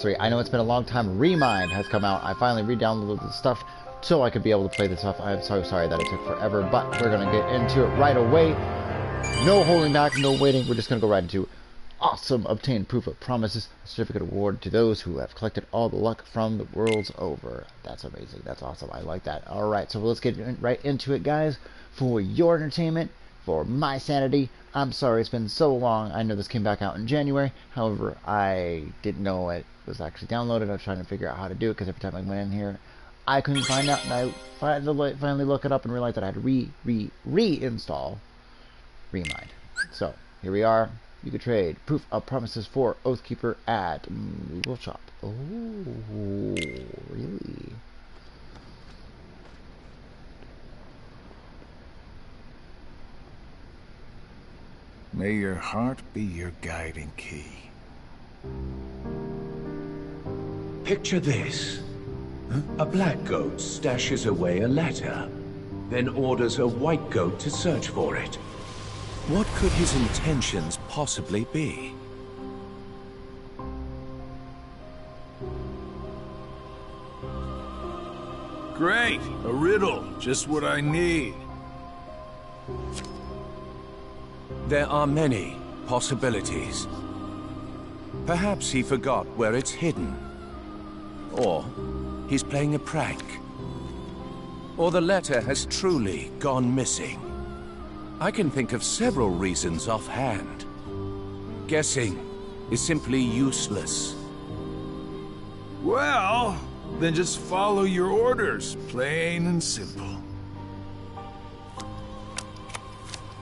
3. I know it's been a long time. Remind has come out. I finally re-downloaded the stuff so I could be able to play this stuff. I'm so sorry that it took forever, but we're going to get into it right away. No holding back, no waiting. We're just going to go right into awesome. Obtain proof of promises. Certificate award to those who have collected all the luck from the world's over. That's amazing. That's awesome. I like that. Alright, so let's get right into it, guys. For your entertainment, for my sanity. I'm sorry it's been so long. I know this came back out in January. However, I didn't know it was actually downloaded. I was trying to figure out how to do it because every time I went in here, I couldn't find out. And I finally look it up and realized that I had to reinstall Remind. So, here we are. You could trade proof of promises for Oathkeeper at Google Shop. Oh, really? May your heart be your guiding key. Picture this. A black goat stashes away a letter, then orders a white goat to search for it. What could his intentions possibly be? Great! A riddle. Just what I need. There are many possibilities. Perhaps he forgot where it's hidden. Or he's playing a prank. Or the letter has truly gone missing. I can think of several reasons offhand. Guessing is simply useless. Well, then just follow your orders. Plain and simple.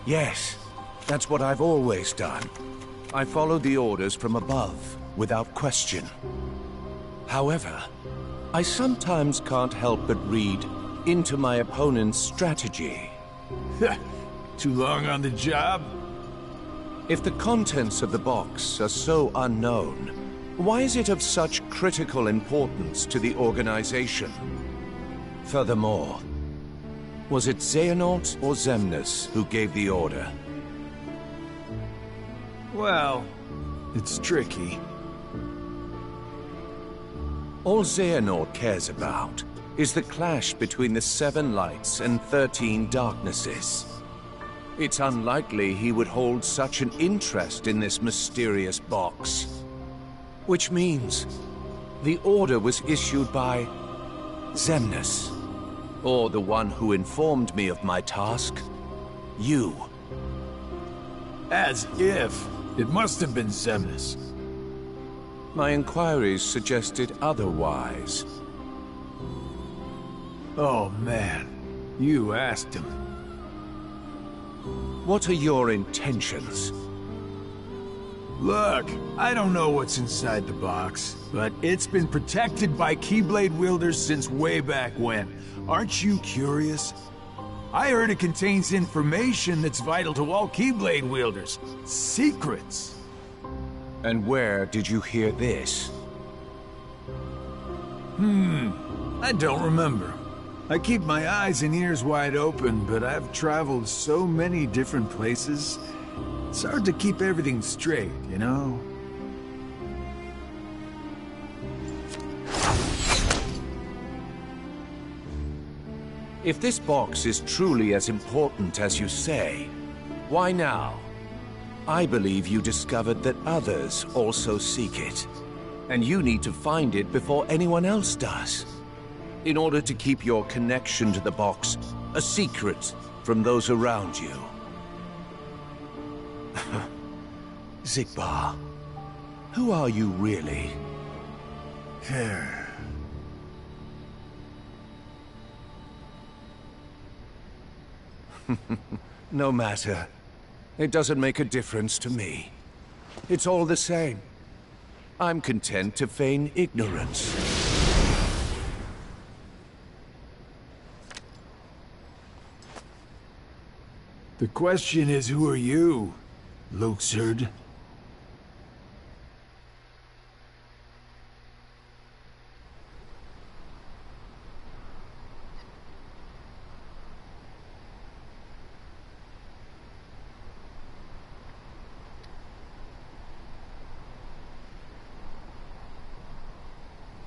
Yes, that's what I've always done. I follow the orders from above, without question. However, I sometimes can't help but read into my opponent's strategy. Too long on the job? If the contents of the box are so unknown, why is it of such critical importance to the organization? Furthermore, was it Xehanort or Xemnas who gave the order? Well, it's tricky. All Xehanort cares about is the clash between the 7 lights and 13 darknesses. It's unlikely he would hold such an interest in this mysterious box. Which means the order was issued by Xemnas, or the one who informed me of my task, you. As if. It must have been Xemnas. My inquiries suggested otherwise. Oh man, you asked him. What are your intentions? Look, I don't know what's inside the box, but it's been protected by Keyblade wielders since way back when. Aren't you curious? I heard it contains information that's vital to all Keyblade wielders. Secrets. And where did you hear this? I don't remember. I keep my eyes and ears wide open, but I've traveled so many different places. It's hard to keep everything straight, you know? If this box is truly as important as you say, why now? I believe you discovered that others also seek it, and you need to find it before anyone else does, in order to keep your connection to the box a secret from those around you. Xigbar, who are you really? No matter. It doesn't make a difference to me. It's all the same. I'm content to feign ignorance. The question is, who are you, Luxord?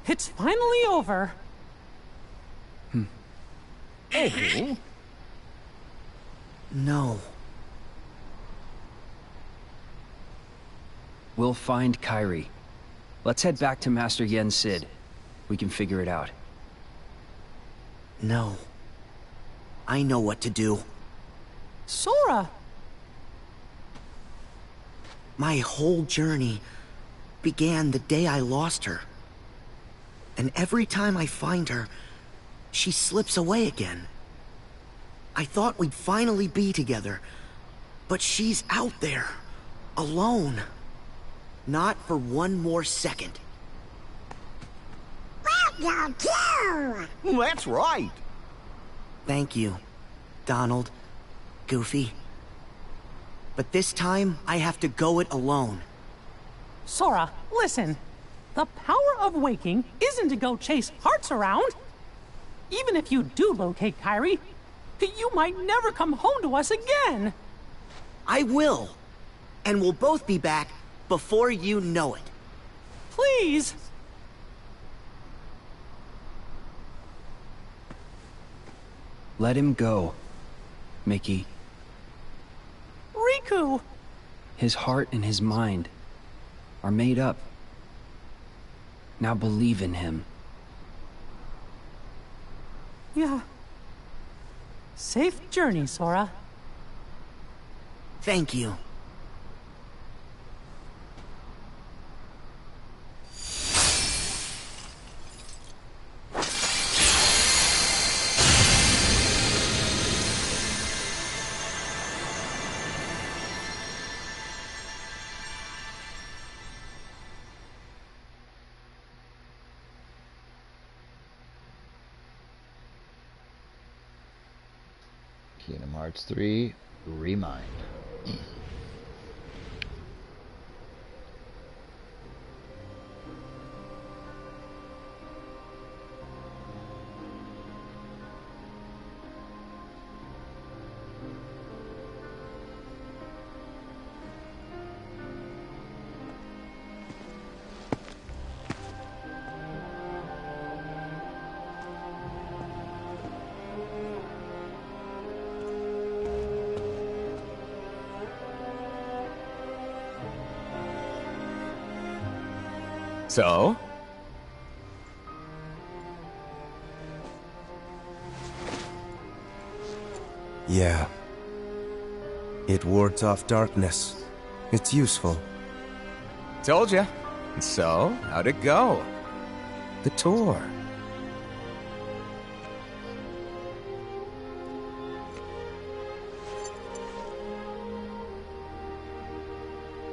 It's finally over. Oh. No. We'll find Kairi. Let's head back to Master Yen Sid. We can figure it out. No. I know what to do. Sora! My whole journey began the day I lost her. And every time I find her, she slips away again. I thought we'd finally be together, but she's out there, alone. Not for one more second. Welcome to! That's right. Thank you, Donald, Goofy. But this time, I have to go it alone. Sora, listen. The power of waking isn't to go chase hearts around. Even if you do locate Kairi, you might never come home to us again. I will. And we'll both be back before you know it. Please. Let him go, Mickey. Riku! His heart and his mind are made up. Now believe in him. Yeah. Safe journey, Sora. Thank you. Kingdom Hearts 3 Remind. So? Yeah. It wards off darkness. It's useful. Told ya. So, how'd it go? The tour.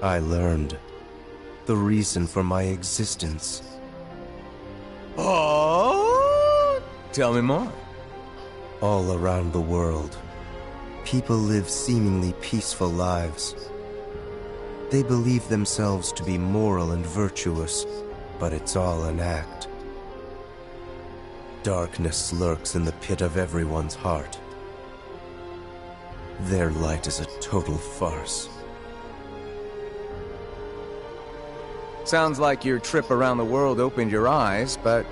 I learned the reason for my existence. Oh! Tell me more. All around the world, people live seemingly peaceful lives. They believe themselves to be moral and virtuous, but it's all an act. Darkness lurks in the pit of everyone's heart. Their light is a total farce. Sounds like your trip around the world opened your eyes, but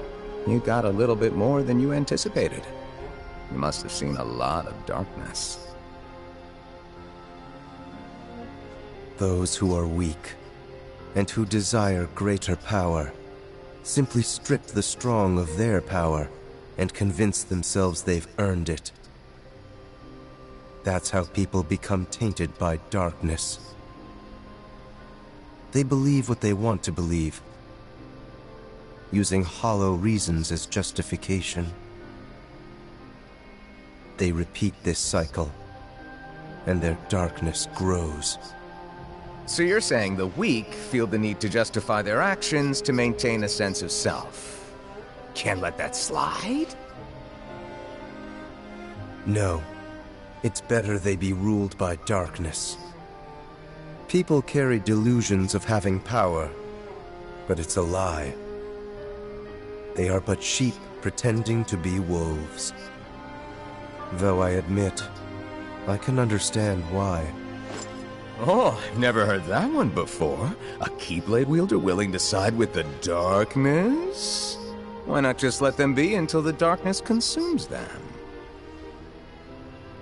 you got a little bit more than you anticipated. You must have seen a lot of darkness. Those who are weak, and who desire greater power, simply strip the strong of their power, and convince themselves they've earned it. That's how people become tainted by darkness. They believe what they want to believe, using hollow reasons as justification. They repeat this cycle, and their darkness grows. So you're saying the weak feel the need to justify their actions to maintain a sense of self. Can't let that slide? No. It's better they be ruled by darkness. People carry delusions of having power, but it's a lie. They are but sheep pretending to be wolves. Though I admit, I can understand why. Oh, I've never heard that one before. A Keyblade wielder willing to side with the darkness? Why not just let them be until the darkness consumes them?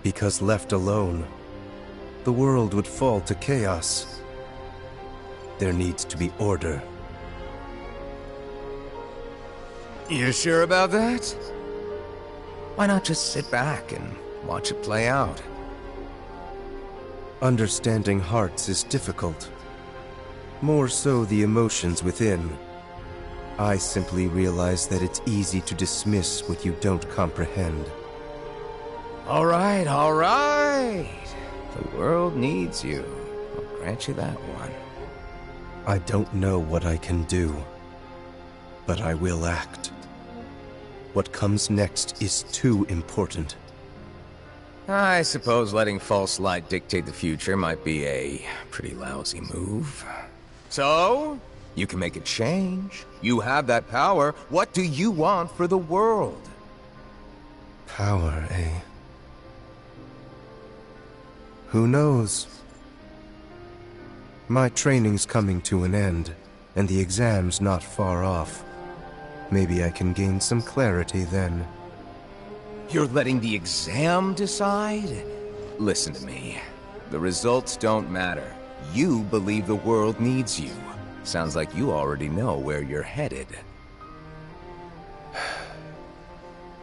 Because left alone, the world would fall to chaos. There needs to be order. You sure about that? Why not just sit back and watch it play out? Understanding hearts is difficult. More so the emotions within. I simply realize that it's easy to dismiss what you don't comprehend. All right, all right. The world needs you. I'll grant you that one. I don't know what I can do, but I will act. What comes next is too important. I suppose letting false light dictate the future might be a pretty lousy move. So, you can make a change. You have that power. What do you want for the world? Power, eh? Who knows? My training's coming to an end, and the exam's not far off. Maybe I can gain some clarity then. You're letting the exam decide? Listen to me. The results don't matter. You believe the world needs you. Sounds like you already know where you're headed.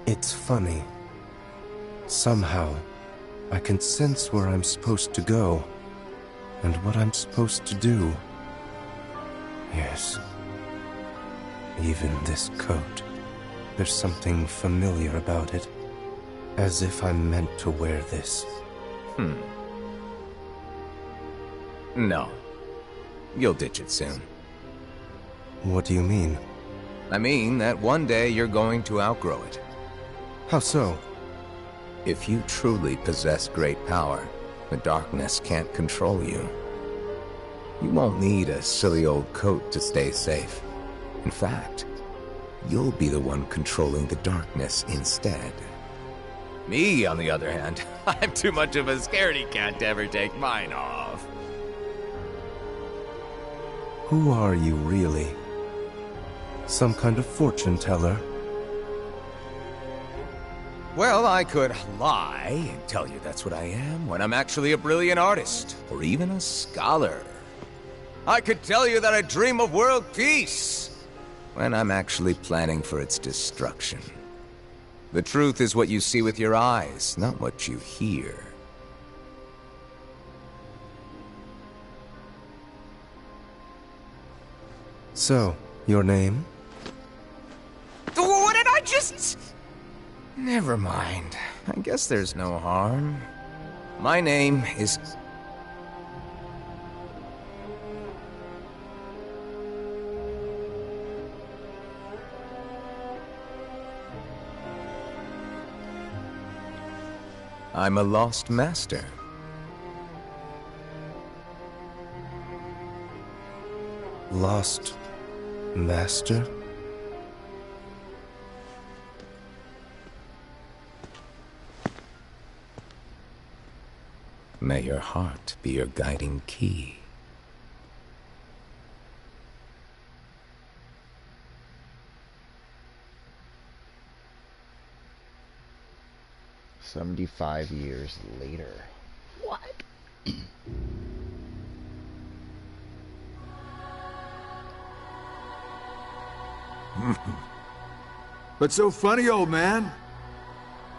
It's funny. Somehow, I can sense where I'm supposed to go, and what I'm supposed to do. Yes. Even this coat. There's something familiar about it. As if I'm meant to wear this. No. You'll ditch it soon. What do you mean? I mean that one day you're going to outgrow it. How so? If you truly possess great power, the darkness can't control you. You won't need a silly old coat to stay safe. In fact, you'll be the one controlling the darkness instead. Me, on the other hand, I'm too much of a scaredy cat to ever take mine off. Who are you, really? Some kind of fortune teller? Well, I could lie and tell you that's what I am when I'm actually a brilliant artist, or even a scholar. I could tell you that I dream of world peace when I'm actually planning for its destruction. The truth is what you see with your eyes, not what you hear. So, your name? What did I just... Never mind. I guess there's no harm. My name is... I'm a lost master. Lost master? May your heart be your guiding key. $75 years later. What? What's so funny, old man?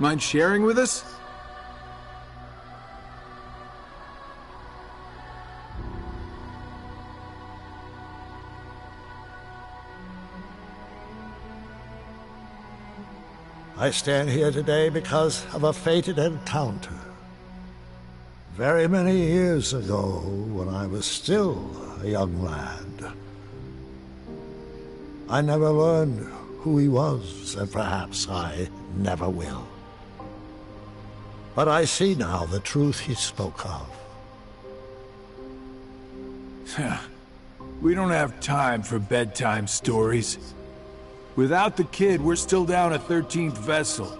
Mind sharing with us? I stand here today because of a fated encounter. Very many years ago, when I was still a young lad. I never learned who he was, and perhaps I never will. But I see now the truth he spoke of. We don't have time for bedtime stories. Without the kid, we're still down a 13th vessel.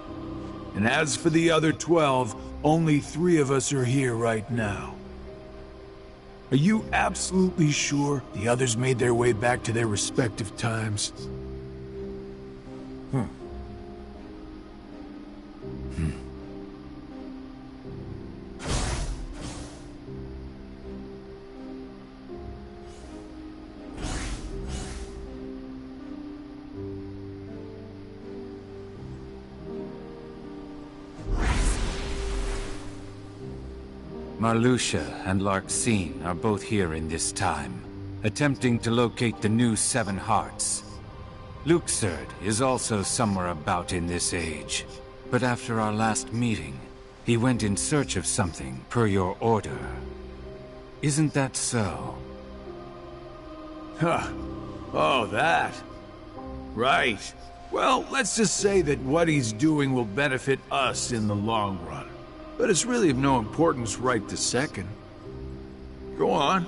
And as for the other 12, only 3 of us are here right now. Are you absolutely sure the others made their way back to their respective times? Marluxia and Larxene are both here in this time, attempting to locate the new Seven Hearts. Luxord is also somewhere about in this age, but after our last meeting, he went in search of something per your order. Isn't that so? Huh. Oh, that. Right. Well, let's just say that what he's doing will benefit us in the long run. But it's really of no importance right this second. Go on.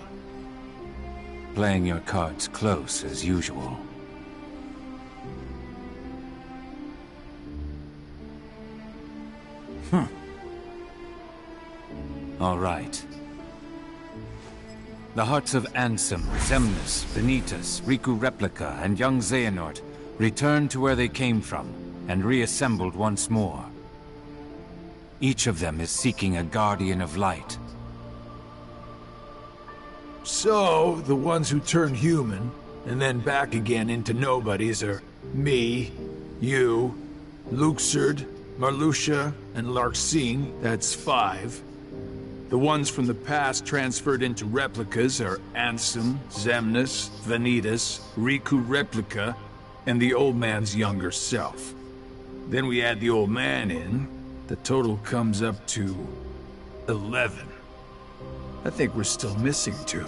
Playing your cards close as usual. All right. The hearts of Ansem, Xemnas, Vanitas, Riku Replica, and young Xehanort returned to where they came from and reassembled once more. Each of them is seeking a Guardian of Light. So, the ones who turn human, and then back again into nobodies are me, you, Luxord, Marluxia, and Larxene, that's 5. The ones from the past transferred into replicas are Ansem, Xemnas, Vanitas, Riku Replica, and the old man's younger self. Then we add the old man in, the total comes up to 11. I think we're still missing 2.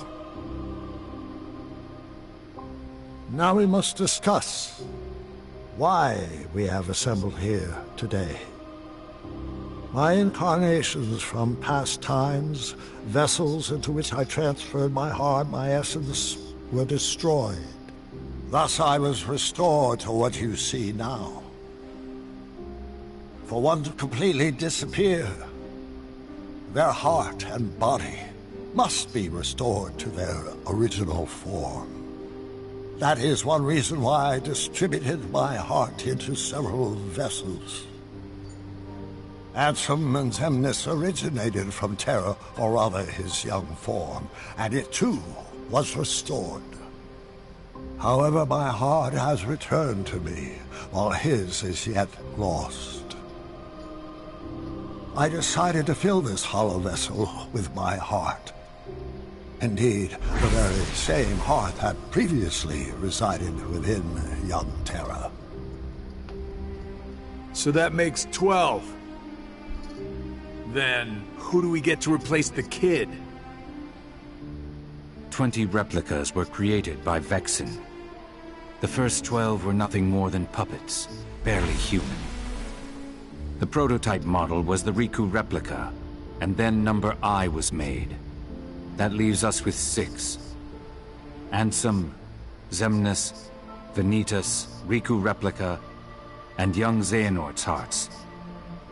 Now we must discuss why we have assembled here today. My incarnations from past times, vessels into which I transferred my heart, my essence, were destroyed. Thus I was restored to what you see now. For one to completely disappear, their heart and body must be restored to their original form. That is one reason why I distributed my heart into several vessels. Ansem and Xemnas originated from Terra, or rather his young form, and it too was restored. However, my heart has returned to me, while his is yet lost. I decided to fill this hollow vessel with my heart. Indeed, the very same heart that previously resided within young Terra. So that makes 12. Then, who do we get to replace the kid? 20 replicas were created by Vexen. The first 12 were nothing more than puppets, barely human. The prototype model was the Riku replica, and then number I was made. That leaves us with 6. Ansem, Xemnas, Vanitas, Riku replica, and young Xehanort's hearts.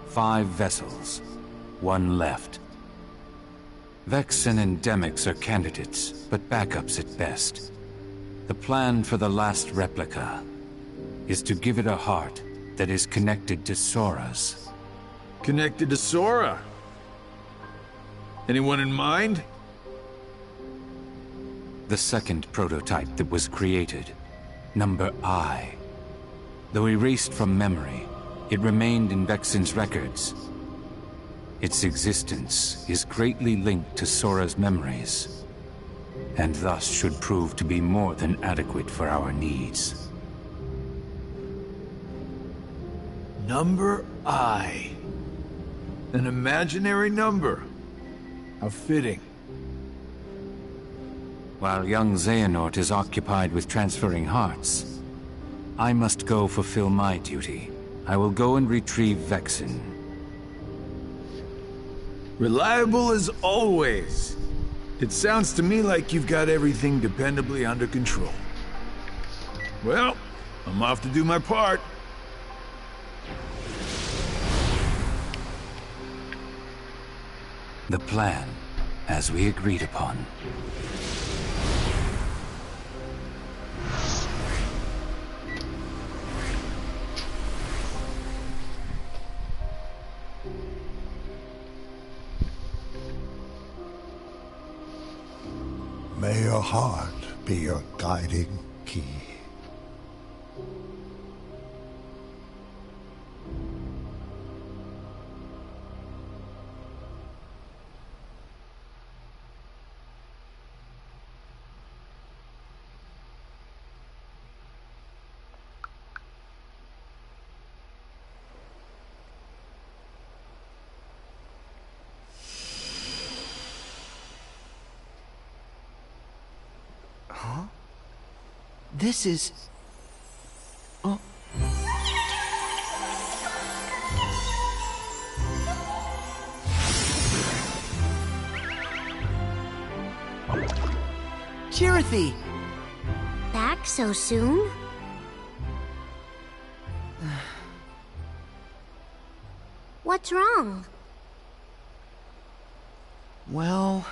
5 vessels, 1 left. Vexen and Demyx are candidates, but backups at best. The plan for the last replica is to give it a heart that is connected to Sora's. Connected to Sora? Anyone in mind? The second prototype that was created, number I. Though erased from memory, it remained in Vexen's records. Its existence is greatly linked to Sora's memories, and thus should prove to be more than adequate for our needs. Number I. An imaginary number. How fitting. While young Xehanort is occupied with transferring hearts, I must go fulfill my duty. I will go and retrieve Vexen. Reliable as always. It sounds to me like you've got everything dependably under control. Well, I'm off to do my part. The plan, as we agreed upon. May your heart be your guiding key. Huh? This is... Oh. Chirithy! Back so soon? What's wrong? Well...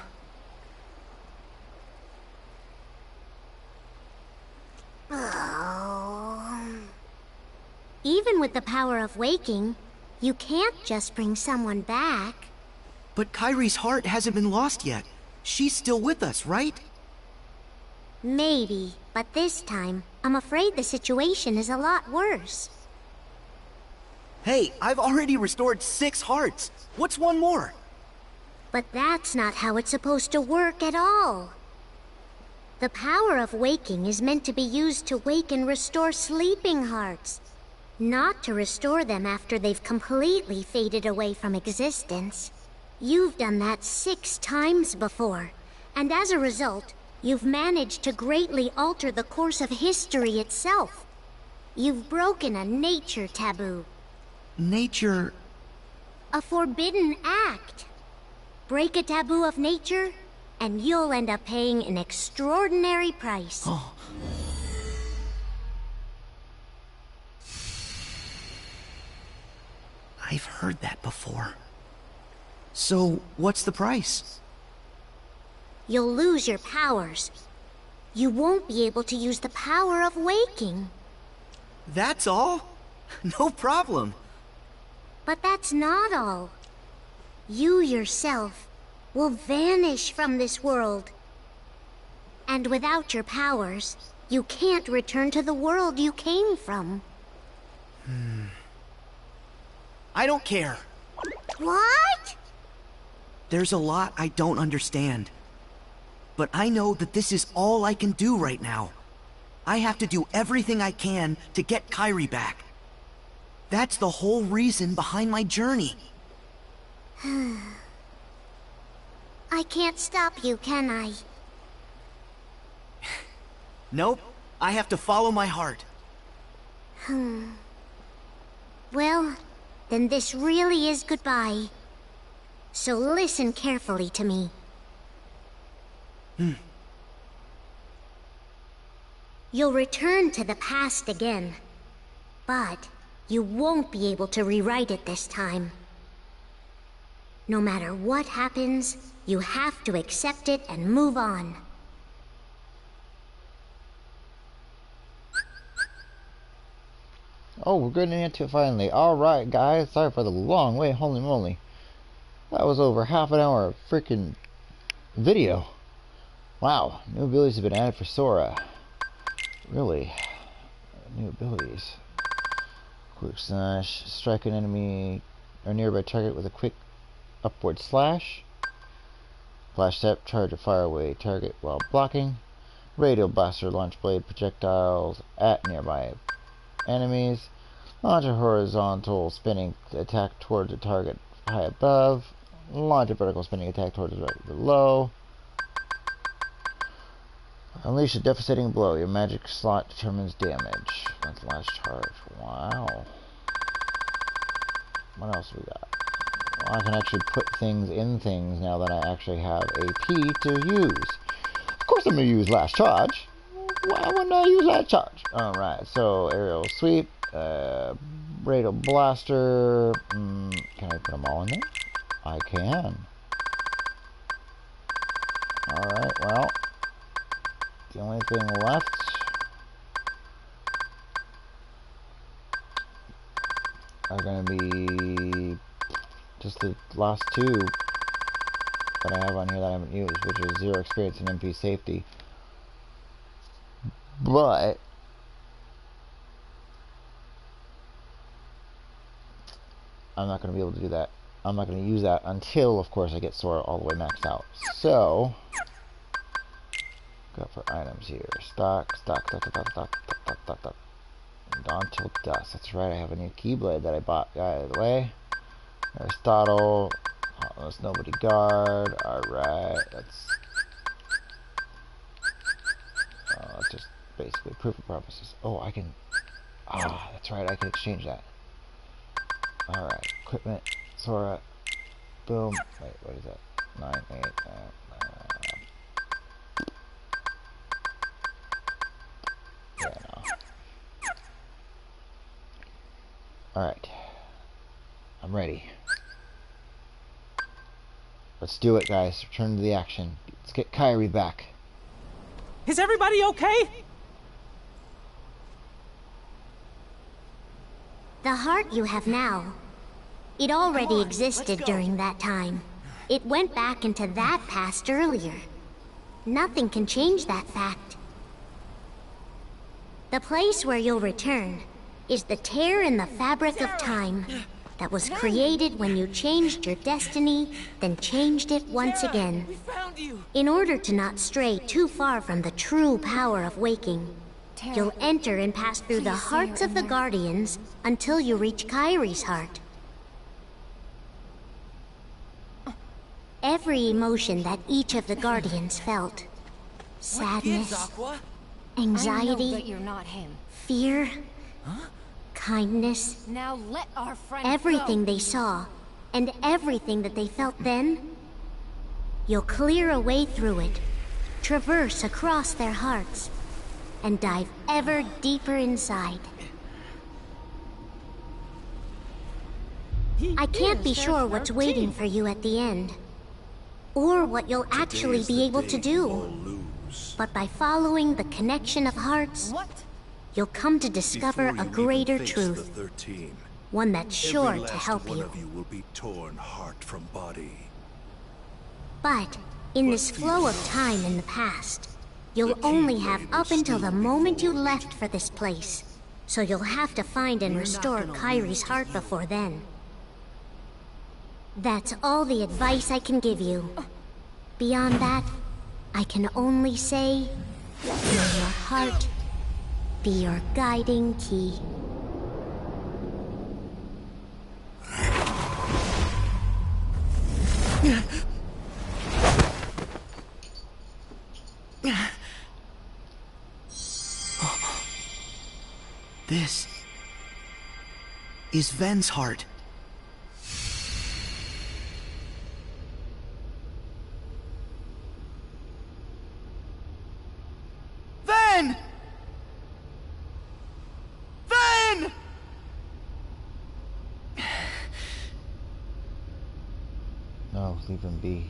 Even with the power of waking, you can't just bring someone back. But Kairi's heart hasn't been lost yet. She's still with us, right? Maybe, but this time, I'm afraid the situation is a lot worse. Hey, I've already restored 6 hearts. What's one more? But that's not how it's supposed to work at all. The power of waking is meant to be used to wake and restore sleeping hearts, not to restore them after they've completely faded away from existence. You've done that 6 times before, and as a result, you've managed to greatly alter the course of history itself. You've broken a nature taboo. Nature... A forbidden act. Break a taboo of nature, and you'll end up paying an extraordinary price. Oh. I've heard that before. So, what's the price? You'll lose your powers. You won't be able to use the power of waking. That's all? No problem. But that's not all. You yourself will vanish from this world. And without your powers, you can't return to the world you came from. I don't care. What? There's a lot I don't understand. But I know that this is all I can do right now. I have to do everything I can to get Kairi back. That's the whole reason behind my journey. I can't stop you, can I? Nope. I have to follow my heart. Well, then this really is goodbye. So listen carefully to me. You'll return to the past again, but you won't be able to rewrite it this time. No matter what happens, you have to accept it and move on. Oh, we're getting into it finally. Alright, guys. Sorry for the long wait. Holy moly. That was over half an hour of freaking video. Wow. New abilities have been added for Sora. Really? New abilities. Quick slash. Strike an enemy or nearby target with a quick upward slash. Flash step. Charge a fire away target while blocking. Radial blaster. Launch blade projectiles at nearby enemies. Launch a horizontal spinning attack towards a target high above. Launch a vertical spinning attack towards the target below. Unleash a devastating blow. Your magic slot determines damage. That's the last charge. Wow. What else we got? Well, I can actually put things in things now that I actually have AP to use. Of course I'm going to use last charge. Why wouldn't I use last charge? Alright, so aerial sweep. Radial blaster. Can I put them all in there? I can. Alright, well. The only thing left are going to be just the last two. that I have on here that I haven't used, which is 0 experience in MP safety. But I'm not going to be able to do that. I'm not going to use that until, of course, I get Sora all the way maxed out. So, go for items here. Stock. Dawn till dusk. That's right, I have a new Keyblade that I bought. Out of the way. Aristotle. Heartless Nobody Guard. Alright, that's just basically proof of promises. Oh, I can... Ah, that's right, I can exchange that. Alright, equipment. Sora. Boom. Wait, what is that? 9, 8, yeah, no. Alright. I'm ready. Let's do it, guys. Return to the action. Let's get Kairi back. Is everybody okay? The heart you have now, it already existed during that time. It went back into that past earlier. Nothing can change that fact. The place where you'll return is the tear in the fabric of time that was created when you changed your destiny, then changed it once again. In order to not stray too far from the true power of waking, you'll enter and pass through the hearts of the Guardians until you reach Kairi's heart. Every emotion that each of the Guardians felt, sadness, anxiety, fear, kindness, now let our friend everything they saw, and everything that they felt then, you'll clear a way through it, traverse across their hearts, and dive ever deeper inside. I can't be sure what's waiting for you at the end, or what you'll actually be able to do. But by following the connection of hearts, you'll come to discover a greater truth. One that's sure to help you. One of you will be torn heart from body. But in this flow of time in the past, you'll only have up until the moment you left for this place. So you'll have to find and restore Kairi's heart before then. That's all the advice I can give you. Beyond that, I can only say, may your heart be your guiding key. This is Ven's heart. Ven! Ven! No, leave him be.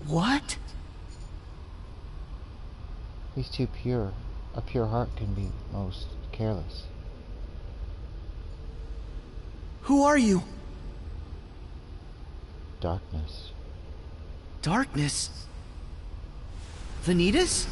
What? He's too pure. A pure heart can be most careless. Who are you? Darkness. Darkness? Vanitas?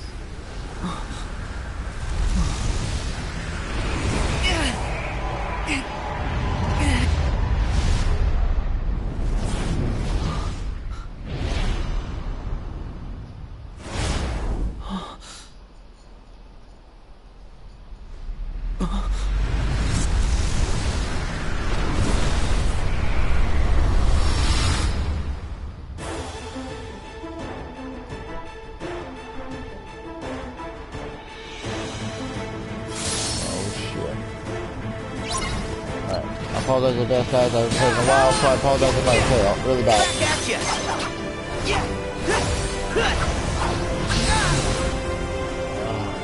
I apologize for the death, guys. I haven't played in a while, so I apologize if I fail really bad.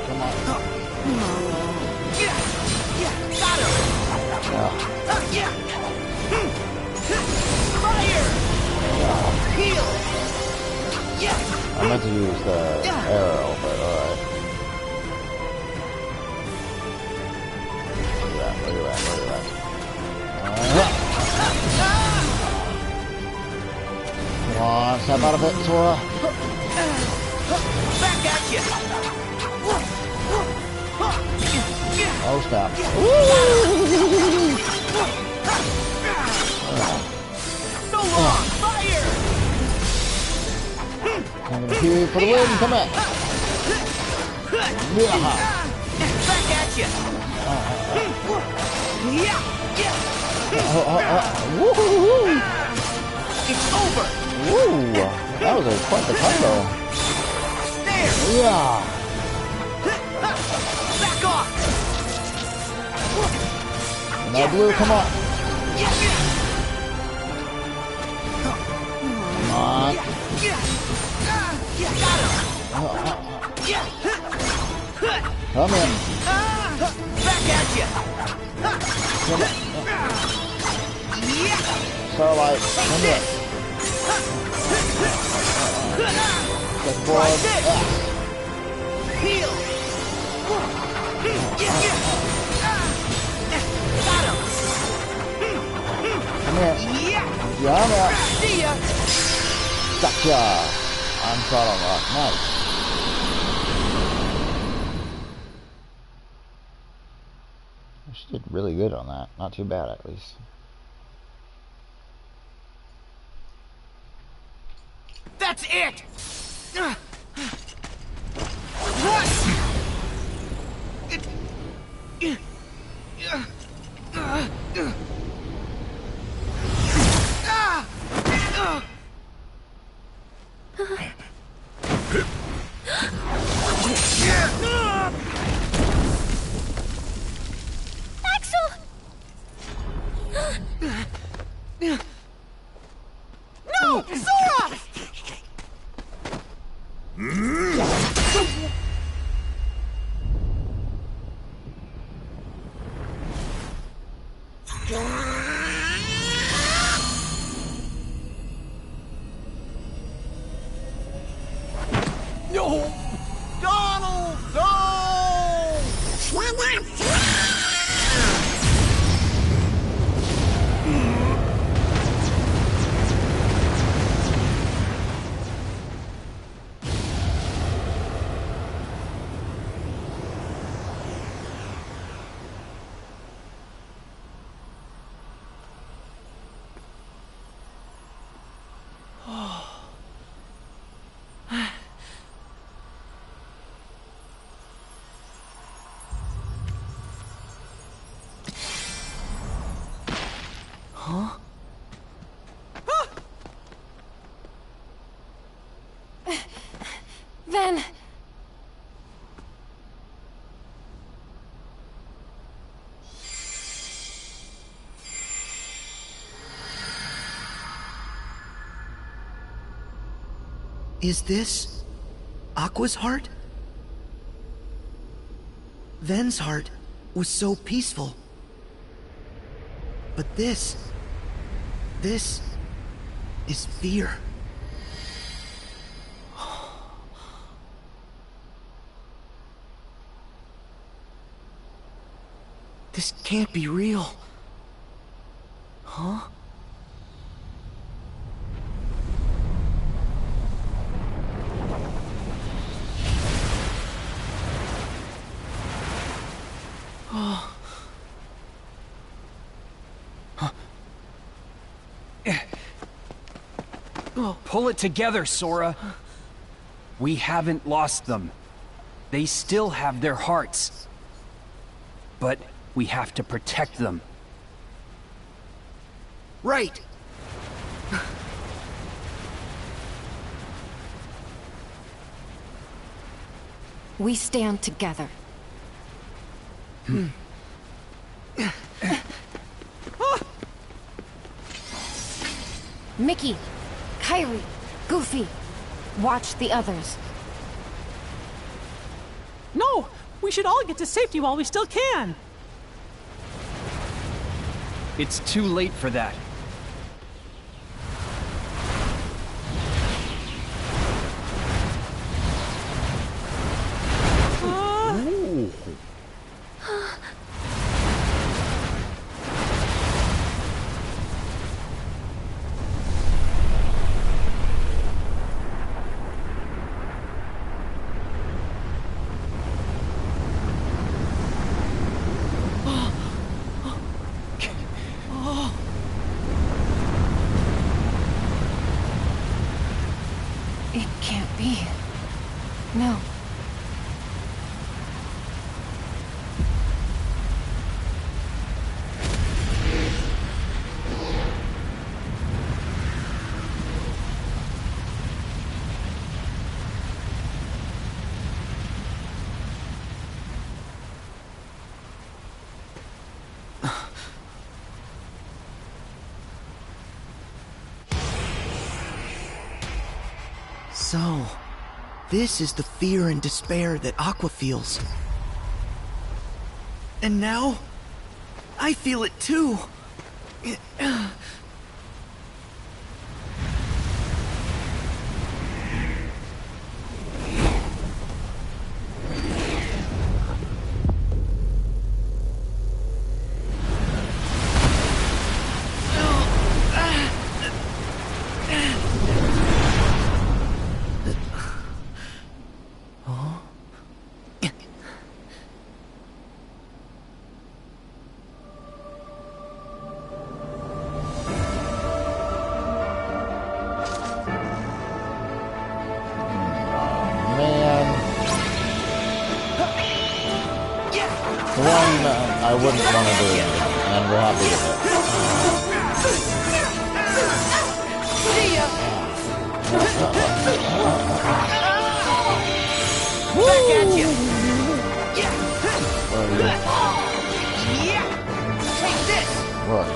Come on. I meant to use the arrow, but alright. Look at that. on, snap out of it, Sora. Back at you. Oh, snap. So long, fire! I'm gonna heal for the win, come on. Back at you. It's over. Woo! That was quite the combo. There. Yeah. Back off. Now blue, come on. Come on. Come in. Back at you. Come on. Starlight, come here. Get forward. Heal. Come here. Yeah, man. See ya. Gotcha. I'm Starlight. Nice. She did really good on that. Not too bad, at least. That's it. Axel! No! Sora! No! Donald! No! Then... Is this Aqua's heart? Ven's heart was so peaceful. But this is fear. This can't be real. Huh? Pull it together, Sora. We haven't lost them. They still have their hearts. But we have to protect them. Right. We stand together. Mickey, Kairi, Goofy, watch the others. No! We should all get to safety while we still can! It's too late for that. Me? No. So, this is the fear and despair that Aqua feels. And now, I feel it too. I wouldn't want to do it, and we're happy with it. Back at you! Take this! What?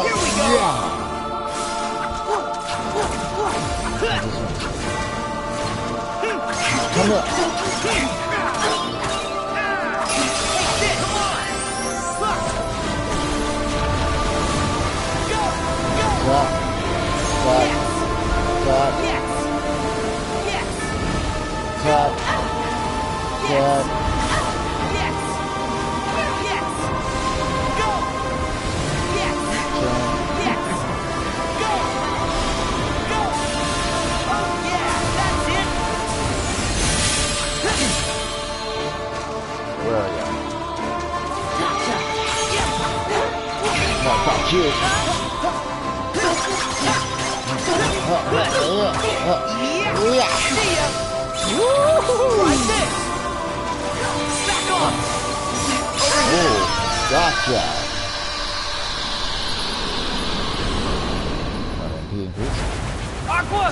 Here we go! Come on! You. Like this. Back on. Oh, gotcha. Aqua.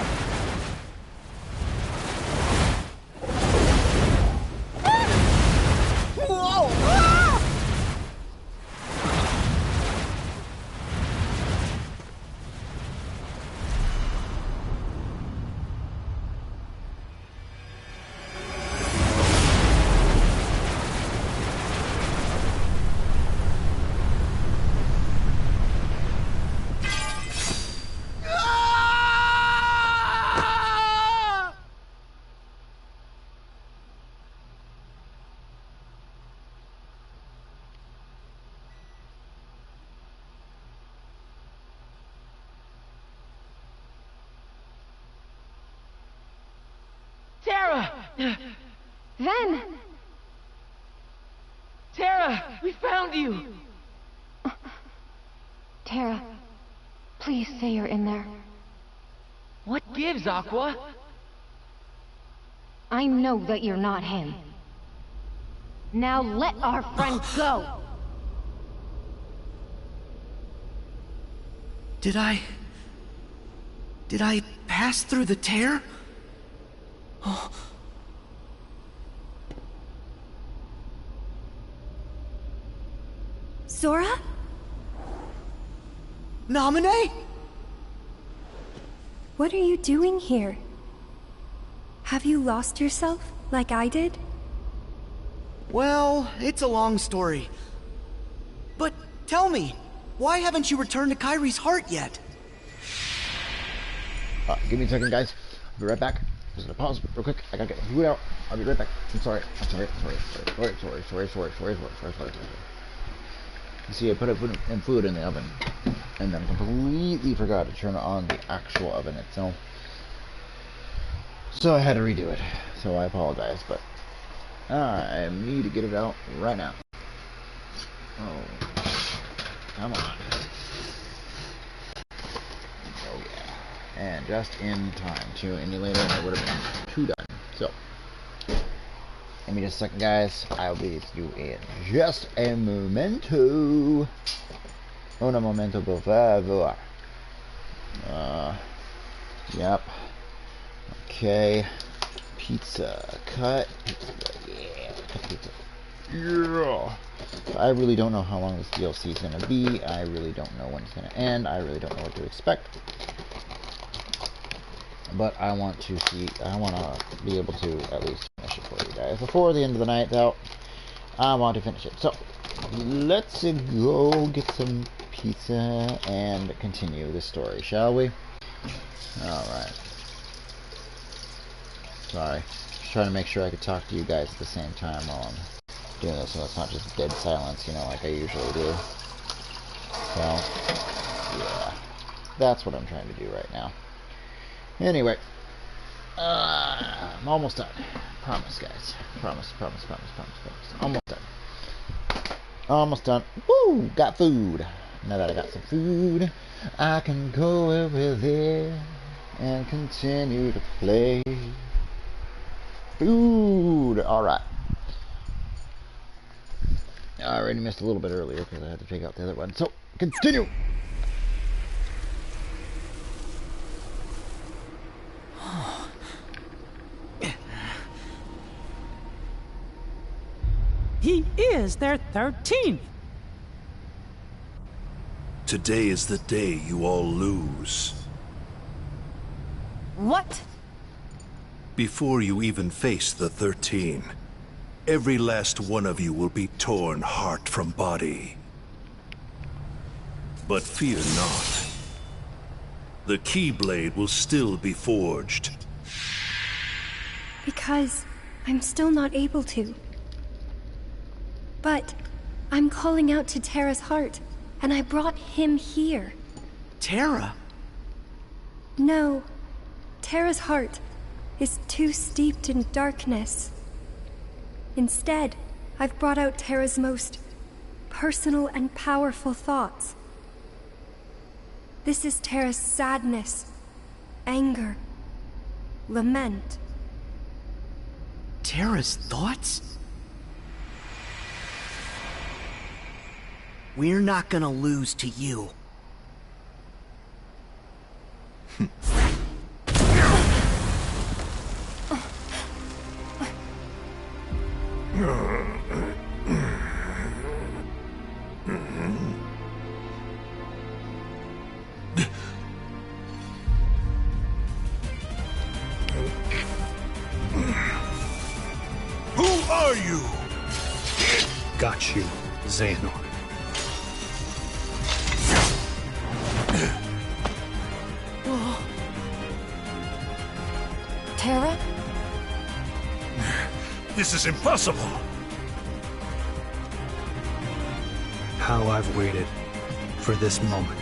Terra! Ven! Terra, we found you! Terra, please say you're in there. What gives, Aqua? I know that you're not him. Now let our friend go! Did I pass through the tear? Oh. Sora? Naminé? What are you doing here? Have you lost yourself, like I did? Well, it's a long story. But tell me, why haven't you returned to Kairi's heart yet? Give me a second, guys. I'll be right back. Just gonna pause real quick. I gotta get food out. I'll be right back. I'm sorry. Sorry. You see, I put food in the oven, and then I completely forgot to turn on the actual oven itself. So I had to redo it. So I apologize, but I need to get it out right now. Oh, come on. Oh yeah. And just in time. 2 emulator, and it would have been 2 done. So, give me just a second, guys. I'll be with you in just a momento. Una momento, por favor. Yep. Okay. Pizza. Cut. Pizza. Yeah. Cut pizza. Yeah. I really don't know how long this DLC is going to be. I really don't know when it's going to end. I really don't know what to expect. But I want to see, I want to be able to at least finish it for you guys. Before the end of the night out, I want to finish it. So, let's go get some pizza and continue the story, shall we? Alright. Sorry. Just trying to make sure I could talk to you guys at the same time while I'm doing this, so it's not just dead silence, you know, like I usually do. So, yeah. That's what I'm trying to do right now. Anyway. I'm almost done. Promise, guys. Promise. Almost done. Almost done. Woo! Got food. Now that I got some food, I can go over there and continue to play. Food! Alright. I already missed a little bit earlier because I had to take out the other one. So, continue! He is their 13th. Today is the day you all lose. What? Before you even face the 13, every last one of you will be torn heart from body. But fear not. The Keyblade will still be forged. Because I'm still not able to. But I'm calling out to Terra's heart, and I brought him here. Terra? No. Terra's heart is too steeped in darkness. Instead, I've brought out Terra's most personal and powerful thoughts. This is Terra's sadness, anger, lament. Terra's thoughts? We're not gonna lose to you. Who are you? Got you, Xehanort. Terra? This is impossible. How I've waited for this moment.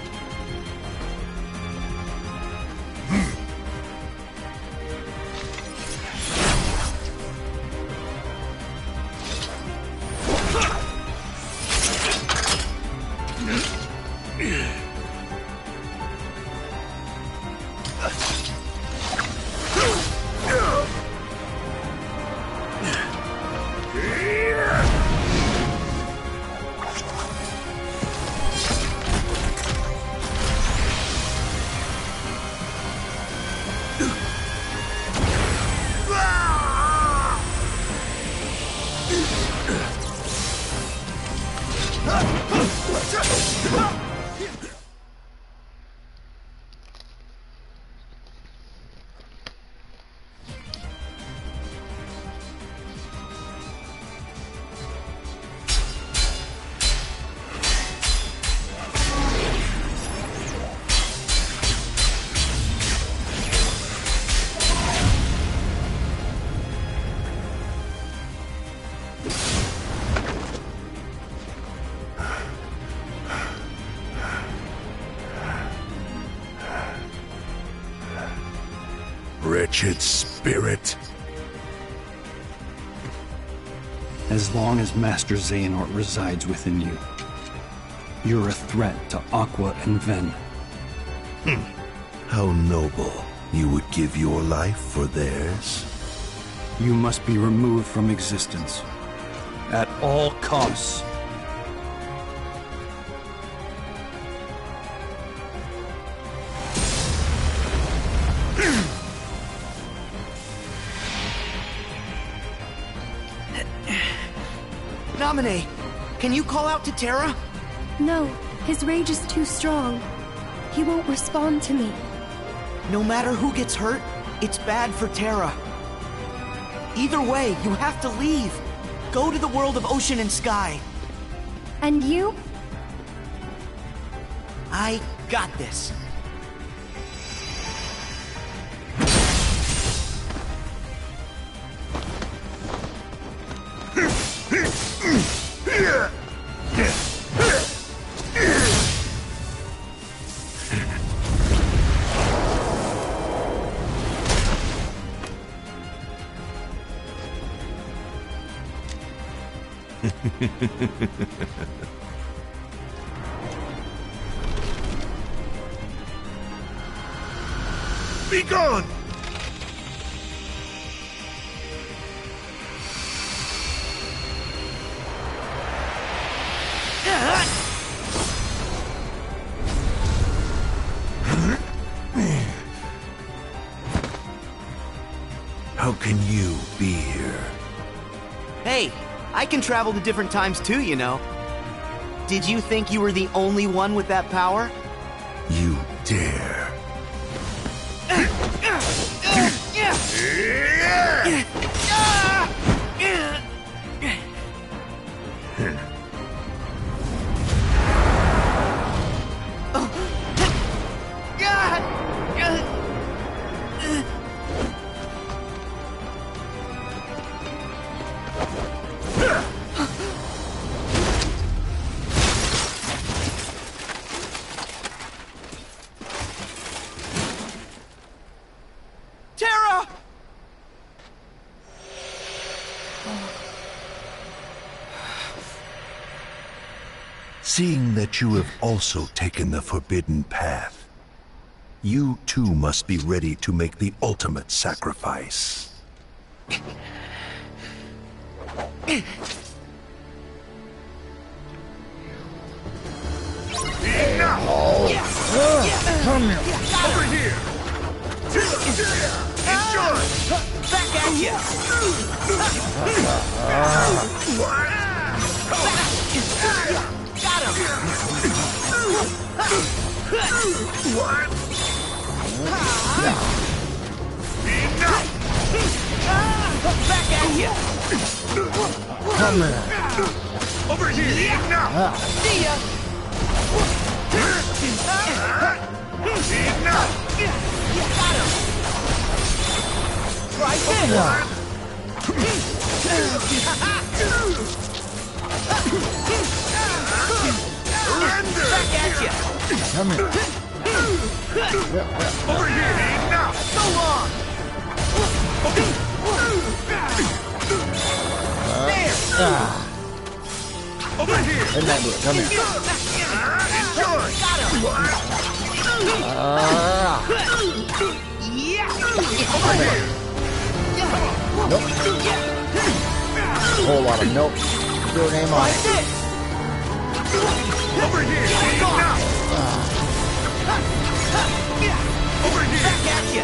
Wretched spirit. As long as Master Xehanort resides within you, you're a threat to Aqua and Ven. How noble. You would give your life for theirs? You must be removed from existence. At all costs. Naminé, can you call out to Terra? No, his rage is too strong. He won't respond to me. No matter who gets hurt, it's bad for Terra. Either way, you have to leave. Go to the world of ocean and sky. And you? I got this. Be gone! How can you be here? Hey, I can travel to different times too, you know. Did you think you were the only one with that power? You dare. Terra! Seeing that you have also taken the forbidden path, you too must be ready to make the ultimate sacrifice. Enough! Come here! Over here! Enjoy! Back at you! Got him! What? Enough! Back at you! Come here! Over here! Enough! See ya! Enough! Got him! Try this! Surrender! Back at you! Come here! Over here! Enough! So long! There! Over here! Come here! Enjoy! Got him! Over here! Nope. Whole lot of nope. Your name on Like it. this! Over here! Enough! Over here! Back at you!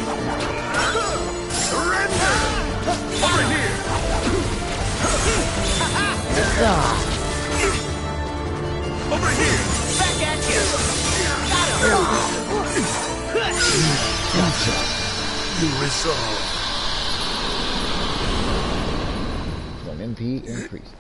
Surrender! Over here! Over here! Back at you! Got him! Gotcha. You resolve. So MP increase.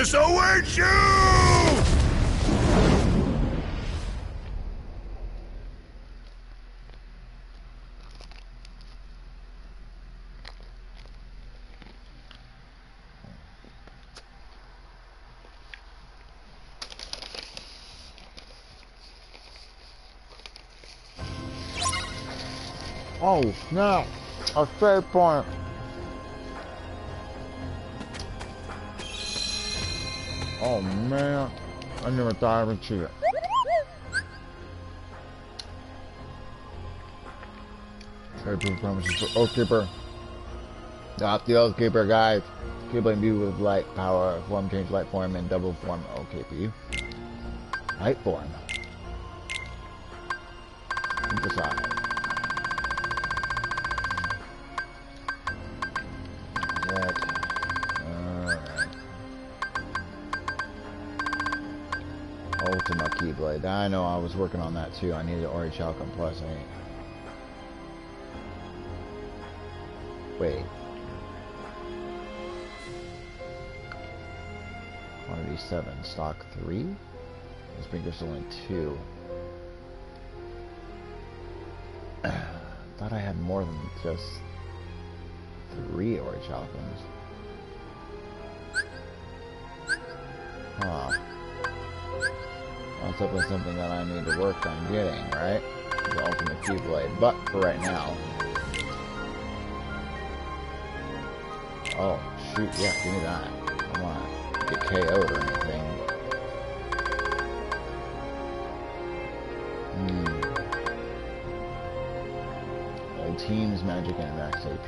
Darkness awaits you! Oh, snap! A save point! Oh, man. I never thought I would achieve it. Save proof promises for Oathkeeper. Not the Oathkeeper, guys. Keyblade imbued with light power. Form change light form and double form OKP. Light form. Synthesize. Ultima Keyblade. I know I was working on that too. I needed Ori Chalcom Plus 8. Wait. Quantity 7. Stock 3? This finger's only 2. Thought I had more than just 3 Ori Chalcoms. Huh. That's definitely something that I need to work on getting, right? The Ultimate Keyblade. But for right now. Oh, shoot, yeah, give me that. I don't want to get KO'd or anything. Old Teams, Magic, and Max AP.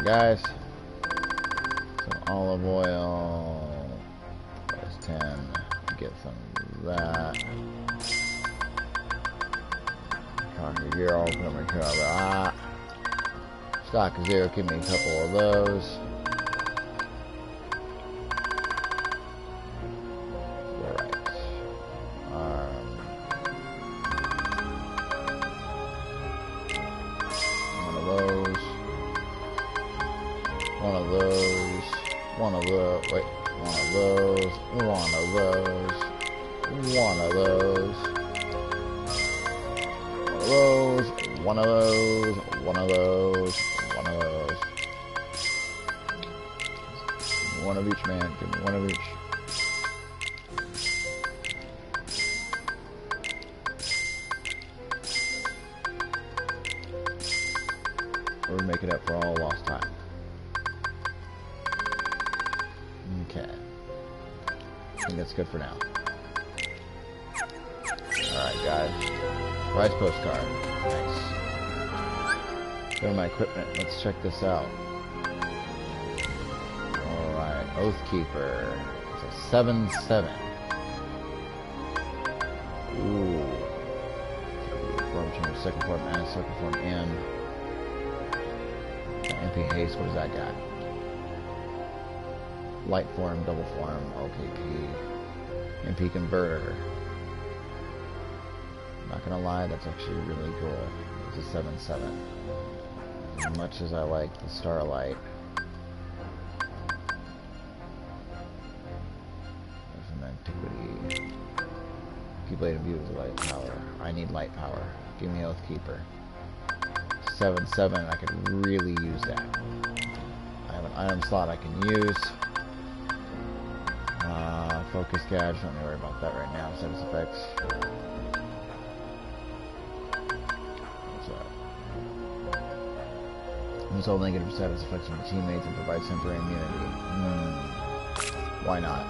Guys, some olive oil, plus 10, get some of that. Coffee gear, I'll put my that. Stock of 0, give me a couple of those. One of each, man. Give me one of each. We're making up for all lost time. Okay. I think that's good for now. Alright, guys. Prize postcard. Nice. Go to my equipment. Let's check this out. Alright. Oathkeeper. It's a 7/7. Ooh. Form change. Second form S. Second form M. MP haste. What does that got? Light form, double form, OKP, MP converter. Not gonna lie, that's actually really cool. It's a 7/7. As much as I like the Starlight. There's an antiquity. Keyblade imbued with light power. I need light power. Give me Oathkeeper. 7/7, I could really use that. I have an item slot I can use. Focus gauge, don't worry about that right now. Status effects. What's that? Use all negative status effects on your teammates and provide temporary immunity. Why not?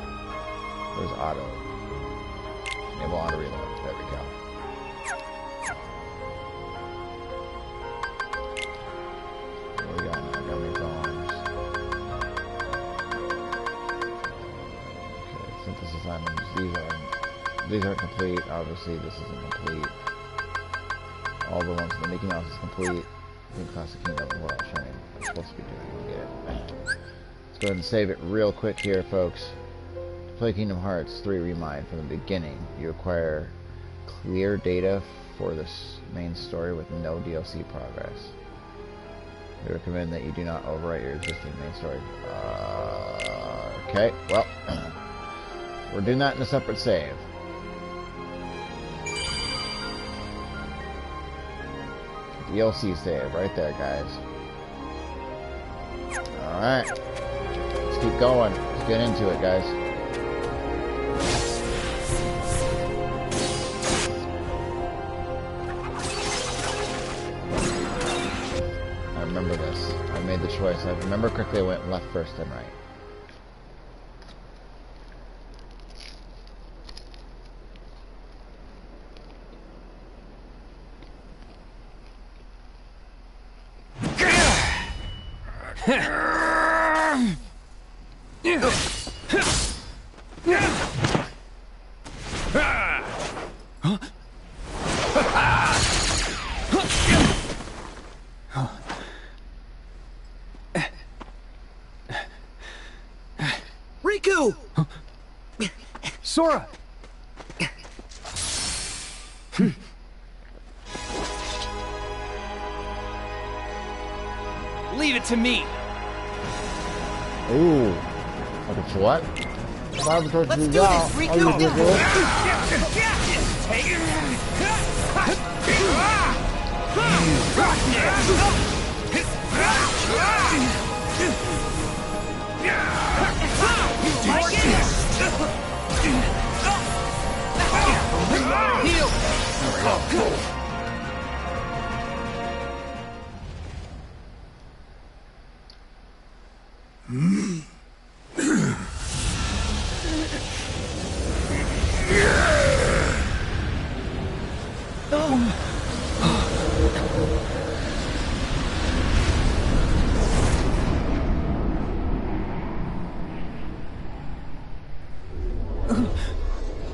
Where's auto? Enable auto reload. There we go. What do we got now? Got many bombs. Synthesis items. These aren't complete. Obviously, this isn't complete. All the ones in the Mickey Mouse is complete. Classic Kingdom. What else am I supposed to be doing? Get it. Let's go ahead and save it real quick here, folks. To play Kingdom Hearts 3 Remind from the beginning, you acquire clear data for this main story with no DLC progress. We recommend that you do not overwrite your existing main story. Okay, well, we're doing that in a separate save. DLC save right there, guys. Alright. Let's keep going. Let's get into it, guys. I remember this. I made the choice. I remember correctly, I went left first, then right. Riku! Sora! Leave it to me. Ooh. Okay, so what? Let's do this, Riku! Take it.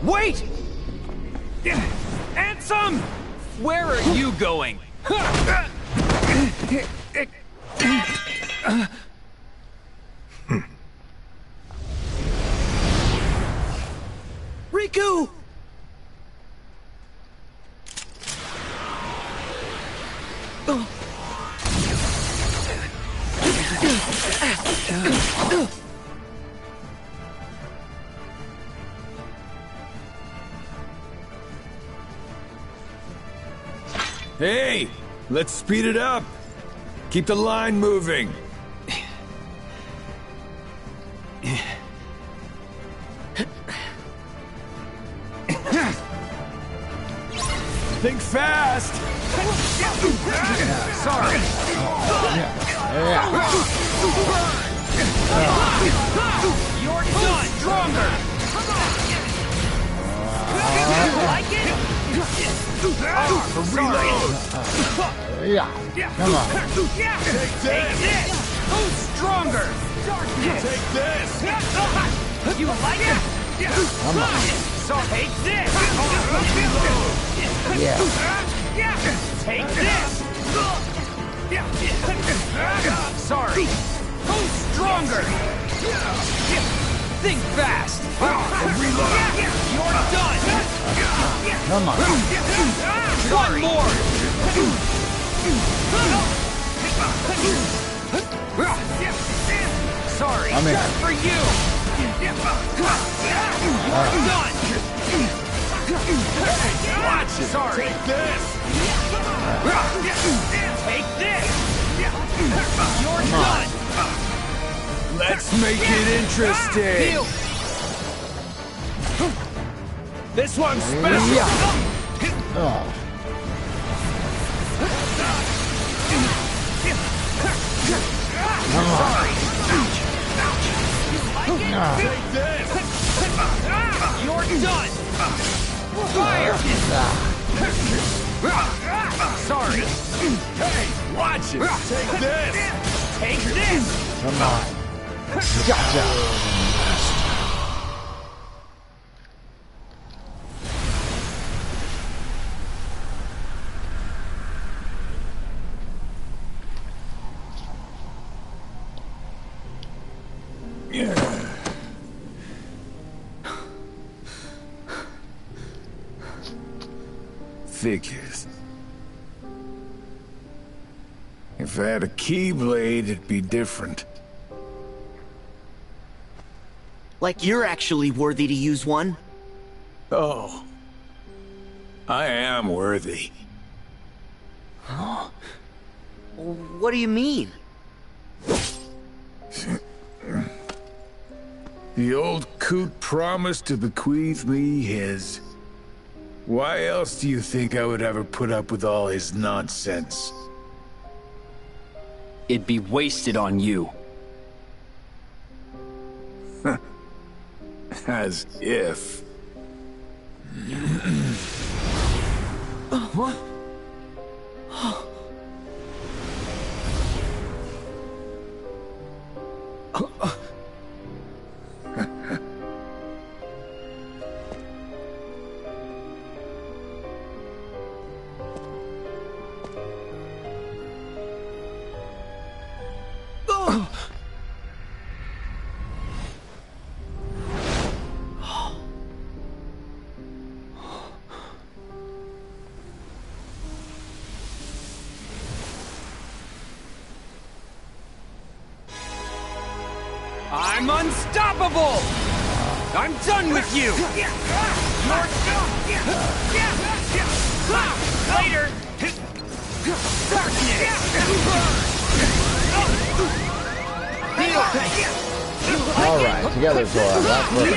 Wait! Ansem! Where are you going? Riku! Hey, let's speed it up. Keep the line moving. Think fast. Sorry. You're done. Stronger. Like it? Yeah. Come on. Take this. Who's stronger? Take this. You like it? Come on. So take this. Yeah. Take this. Sorry. Who's stronger? Think fast. You're done. Come on. One more. Sorry. I'm in. For you. You're done. Watch it. Sorry. Take this. Take this. You're done. Let's make it interesting. Heal. This one's special. Yeah. Oh. Sorry. Take this. You're done. Fire. Sorry. Hey, watch it. Take this. Take this. Come on. Gotcha. Figures. If I had a Keyblade, it'd be different. Like you're actually worthy to use one? Oh. I am worthy. What do you mean? The old coot promised to bequeath me his. Why else do you think I would ever put up with all his nonsense? It'd be wasted on you. As if. What? I'm unstoppable! I'm done with you! Later! Alright, together, Sora. That's perfect.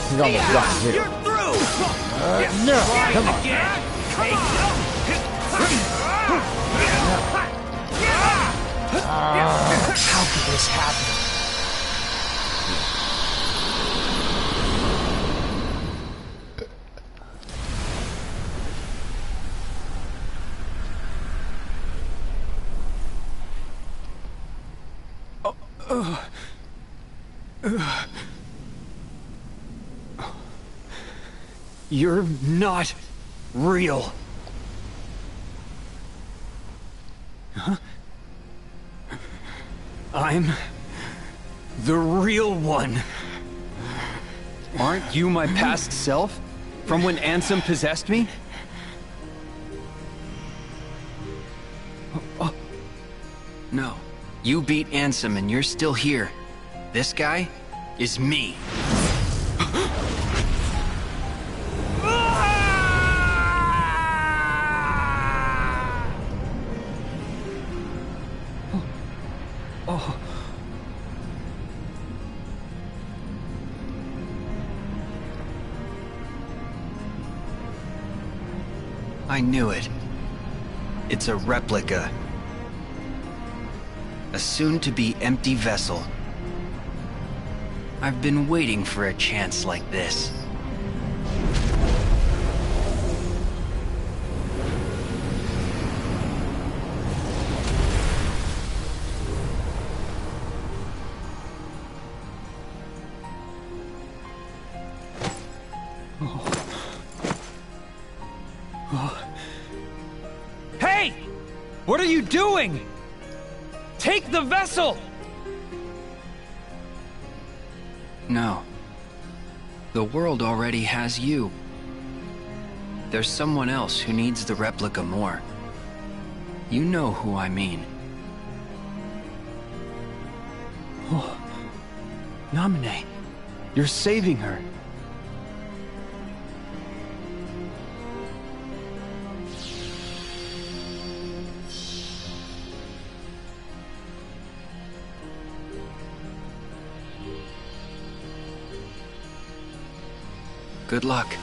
He's almost done here. No, come on. How could this happen? You're not real. Huh? I'm the real one. Aren't you my past self? From when Ansem possessed me? No. You beat Ansem and you're still here. This guy is me. Oh. I knew it. It's a replica. A soon-to-be empty vessel. I've been waiting for a chance like this. Hey! What are you doing? Take the vessel! No. The world already has you. There's someone else who needs the replica more. You know who I mean. Oh. Namine, you're saving her. Good luck.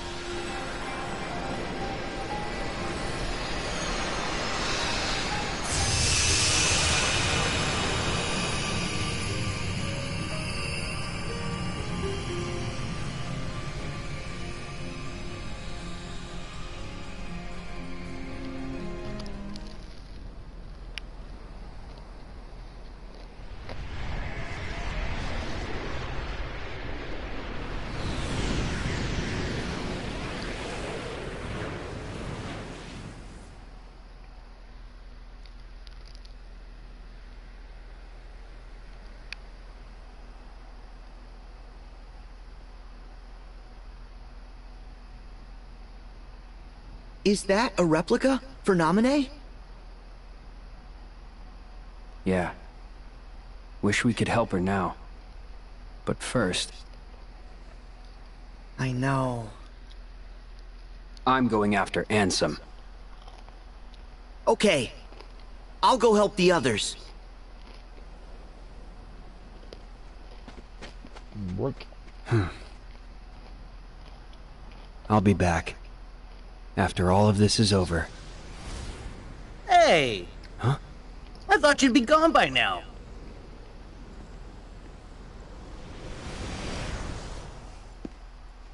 Is that a replica for Naminé? Yeah. Wish we could help her now. But first... I know. I'm going after Ansem. Okay. I'll go help the others. Work. I'll be back. After all of this is over. Hey! Huh? I thought you'd be gone by now.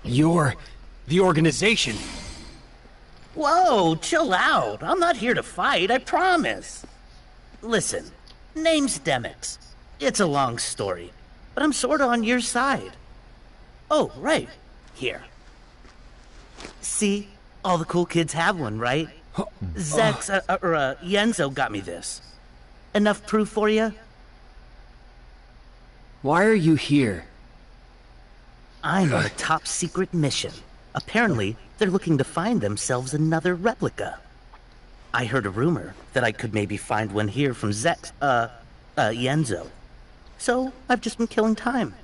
You're... the organization. Whoa, chill out. I'm not here to fight, I promise. Listen, name's Demix. It's a long story, but I'm sorta on your side. Oh, right. Here. See? All the cool kids have one, right? Yenzo got me this. Enough proof for you? Why are you here? I'm on a top secret mission. Apparently, they're looking to find themselves another replica. I heard a rumor that I could maybe find one here from Yenzo. So, I've just been killing time.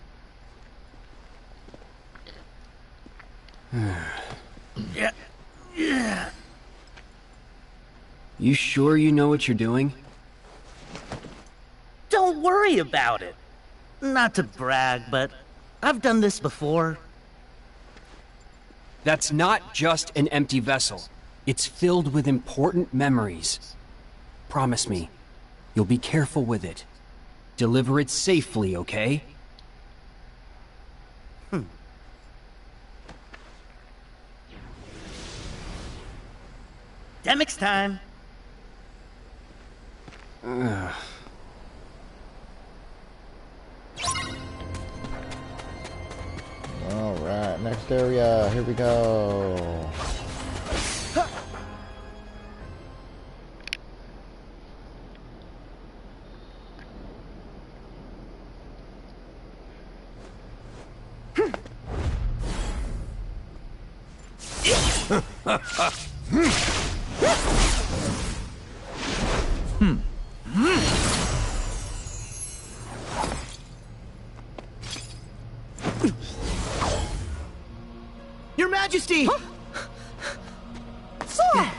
Yeah. You sure you know what you're doing? Don't worry about it. Not to brag, but I've done this before. That's not just an empty vessel. It's filled with important memories. Promise me, you'll be careful with it. Deliver it safely, okay? Demix time. Alright, next area. Here we go. Your Majesty! Sora!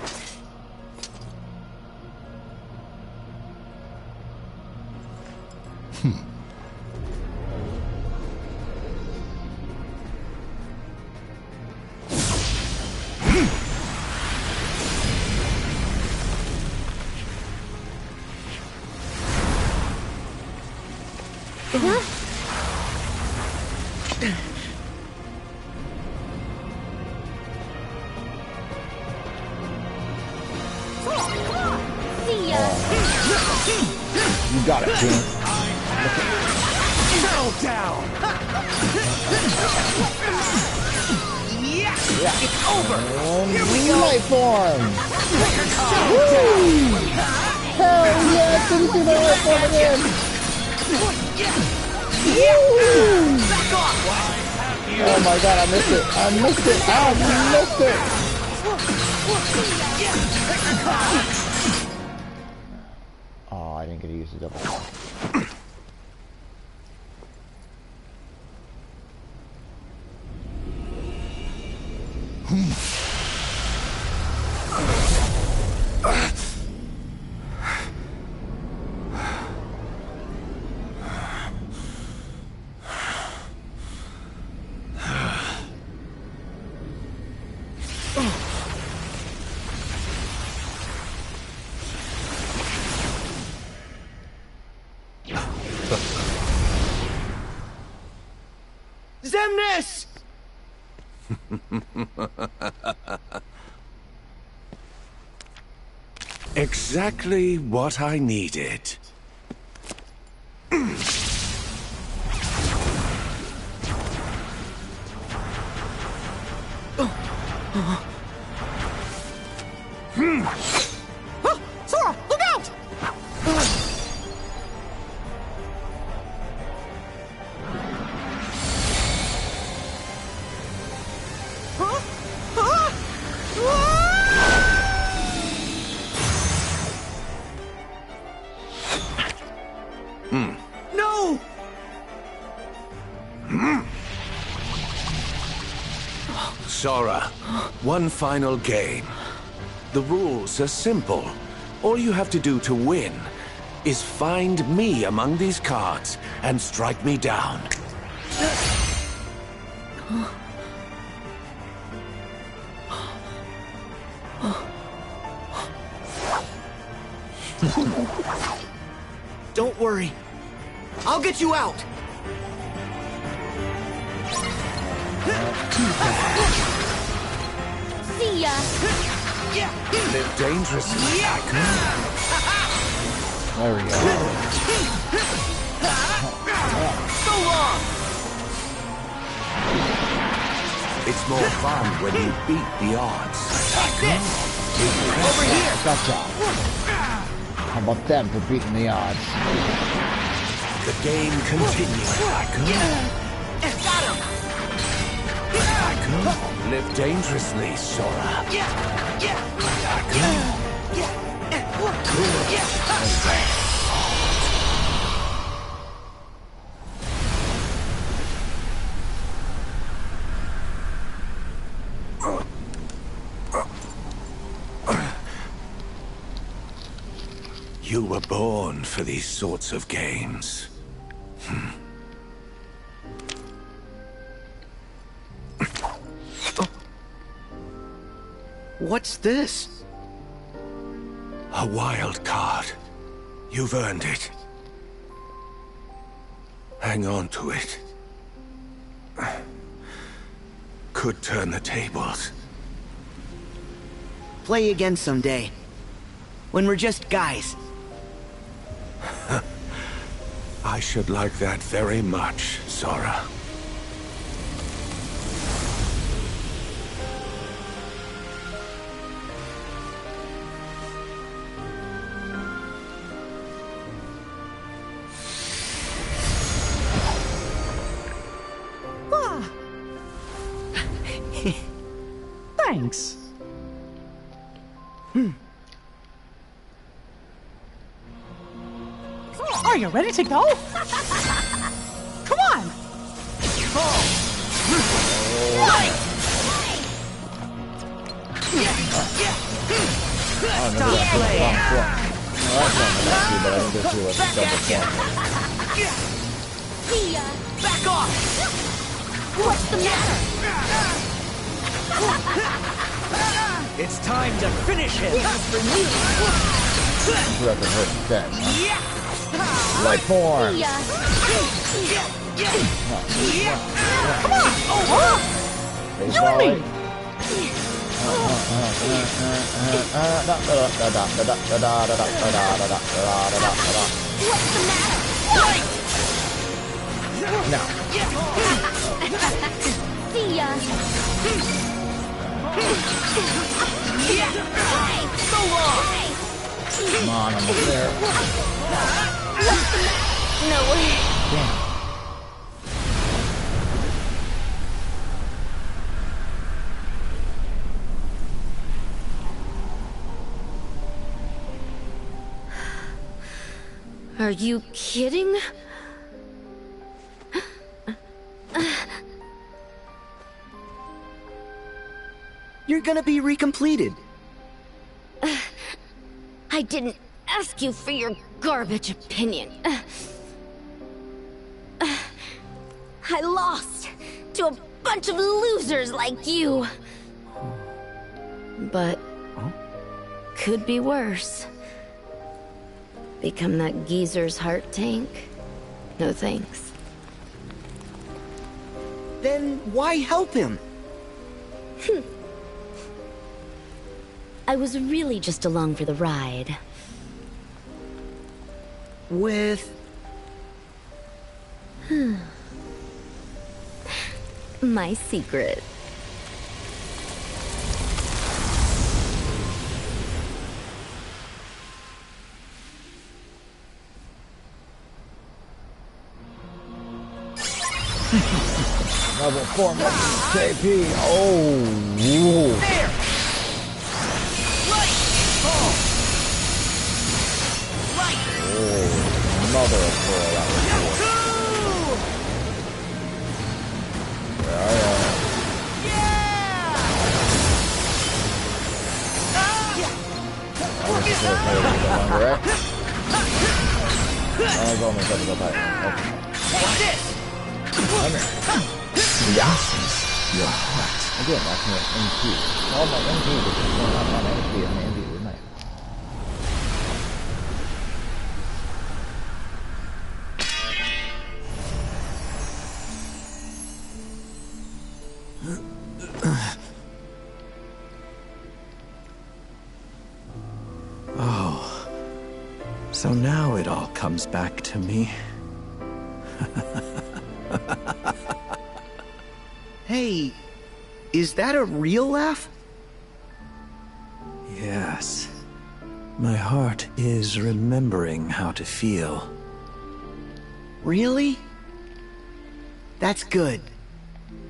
You got it, King. Settle down! Yeah, it's over! Here we go! Light form! Woo! Hell yeah! Didn't see my light form again! Woo! Oh my god, I missed it! I missed it! I missed it! Oh, I didn't get to use the double. Xemnas! Exactly what I needed. Sora, look out! Huh? Huh? No! Sora, one final game. The rules are simple. All you have to do to win is find me among these cards and strike me down. Don't worry. I'll get you out. See ya. Live dangerously, Icon. There we go. So long. It's more fun when you beat the odds. Over here. Gotcha. How about them for beating the odds? The game continues, Icon. Got him. Live dangerously, Sora. You were born for these sorts of games. What's this? A wild card. You've earned it. Hang on to it. Could turn the tables. Play again someday. When we're just guys. I should like that very much, Sora. Thanks. Are you ready to go? Come on! See ya. Back off! What's the matter? It's time to finish him! Weapon hurt dead, huh? Light form! See ya. You and me! What's the matter? Now. See ya. So long! Come on, almost there. What's the matter? No way. Damn. Are you kidding? You're gonna be recompleted. I didn't ask you for your garbage opinion. I lost to a bunch of losers like you. But could be worse. Become that geezer's heart tank? No thanks. Then why help him? I was really just along for the ride. With... My secret. Level 4 KP. Oh, whoa. There! Light! Oh. Light! Oh, mother of pearl, that was cool. Where are you? I guess it's gonna play a little bit longer, right? I'll go almost up to the fight. Okay. Come here. Your heart. Again, that's my MP. All my MP is just going up on MP and MP, wouldn't I? Oh. So now it all comes back to me. Hey, is that a real laugh? Yes. My heart is remembering how to feel. Really? That's good.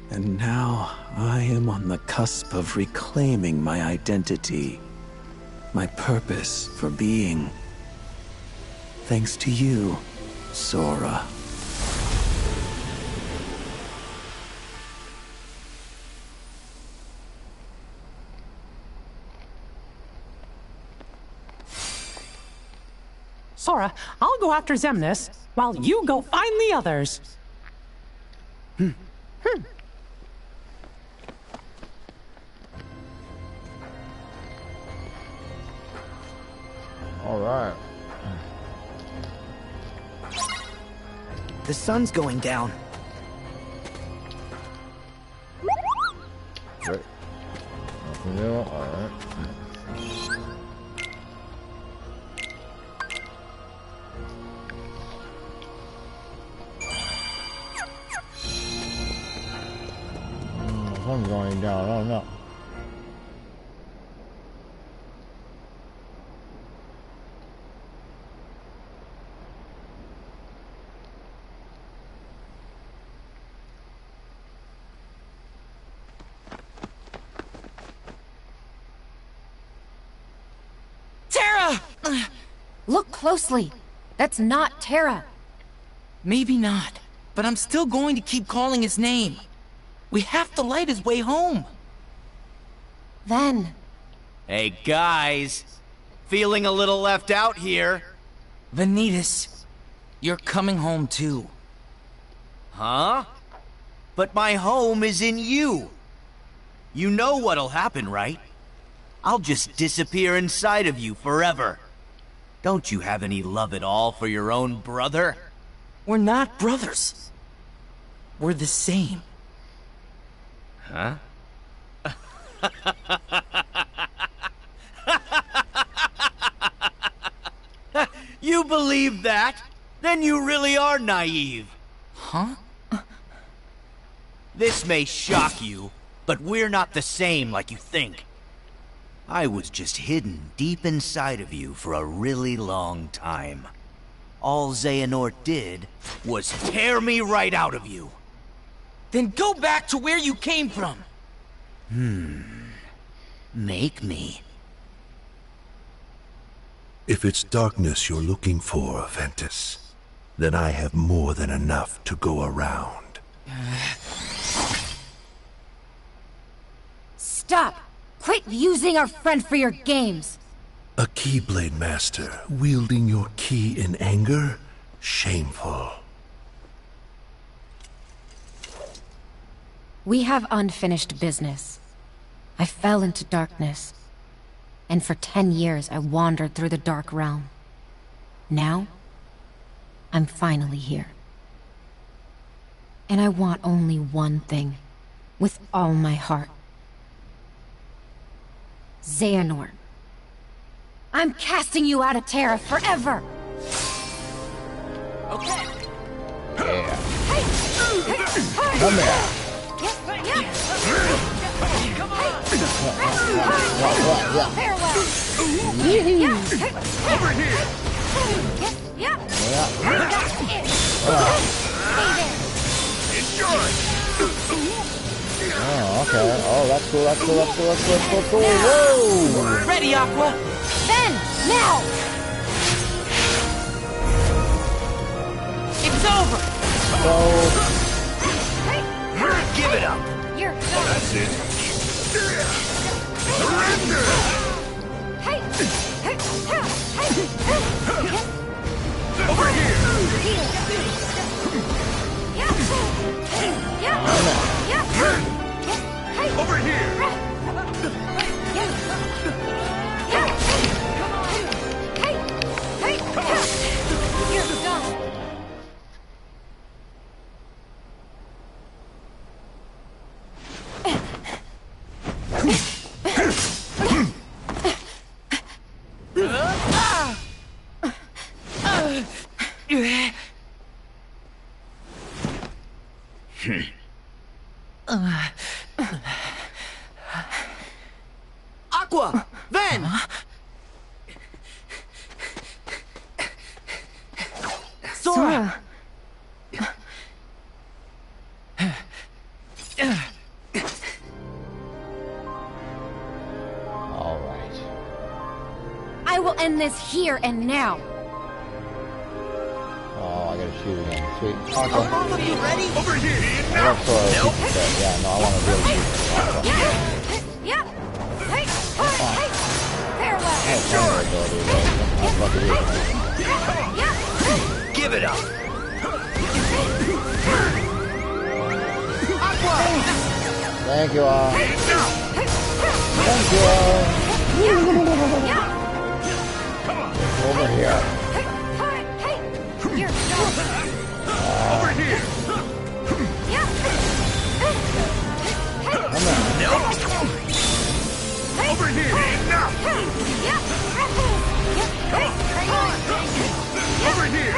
And now I am on the cusp of reclaiming my identity, my purpose for being. Thanks to you, Sora. Sora, I'll go after Xemnas, while you go find the others. All right. The sun's going down. Right. Nothing new. All right. Sun's going down. Oh no. Terra! Look closely. That's not Terra. Maybe not, but I'm still going to keep calling his name. We have to light his way home. Then. Hey, guys. Feeling a little left out here. Vanitas, you're coming home too. Huh? But my home is in you. You know what'll happen, right? I'll just disappear inside of you forever. Don't you have any love at all for your own brother? We're not brothers. We're the same. Huh? You believe that? Then you really are naive. Huh? This may shock you, but we're not the same like you think. I was just hidden deep inside of you for a really long time. All Xehanort did was tear me right out of you. Then go back to where you came from. Make me. If it's darkness you're looking for, Ventus, then I have more than enough to go around. Stop! Quit using our friend for your games! A Keyblade Master wielding your key in anger? Shameful. We have unfinished business. I fell into darkness. And for 10 years I wandered through the Dark Realm. Now, I'm finally here. And I want only one thing, with all my heart. Xehanort. I'm casting you out of Terra forever! Okay. Yeah. Come here. Come on. Farewell. Over here. Enjoy. Oh, okay. Oh, that's cool. That's cool. That's cool. That's cool. That's cool. Whoa! Ready, Aqua? Then, now! go. Give it up. You're gone. That's it. Surrender! Over here! Over here! You're gone. Aqua! Ven! Sora! All right. I will end this here and now. Oh, I gotta shoot again. Sweet. Are Aqua. both of you ready? Over here! I love Sora. Yeah, no, I want to be able to shoot Aqua. Farewell. I have plenty of ability, but I'm fucking weak. Give it up. Thank you all. Thank you all. Over here. Over here! Come on. Nope! Over here! Enough! Over here!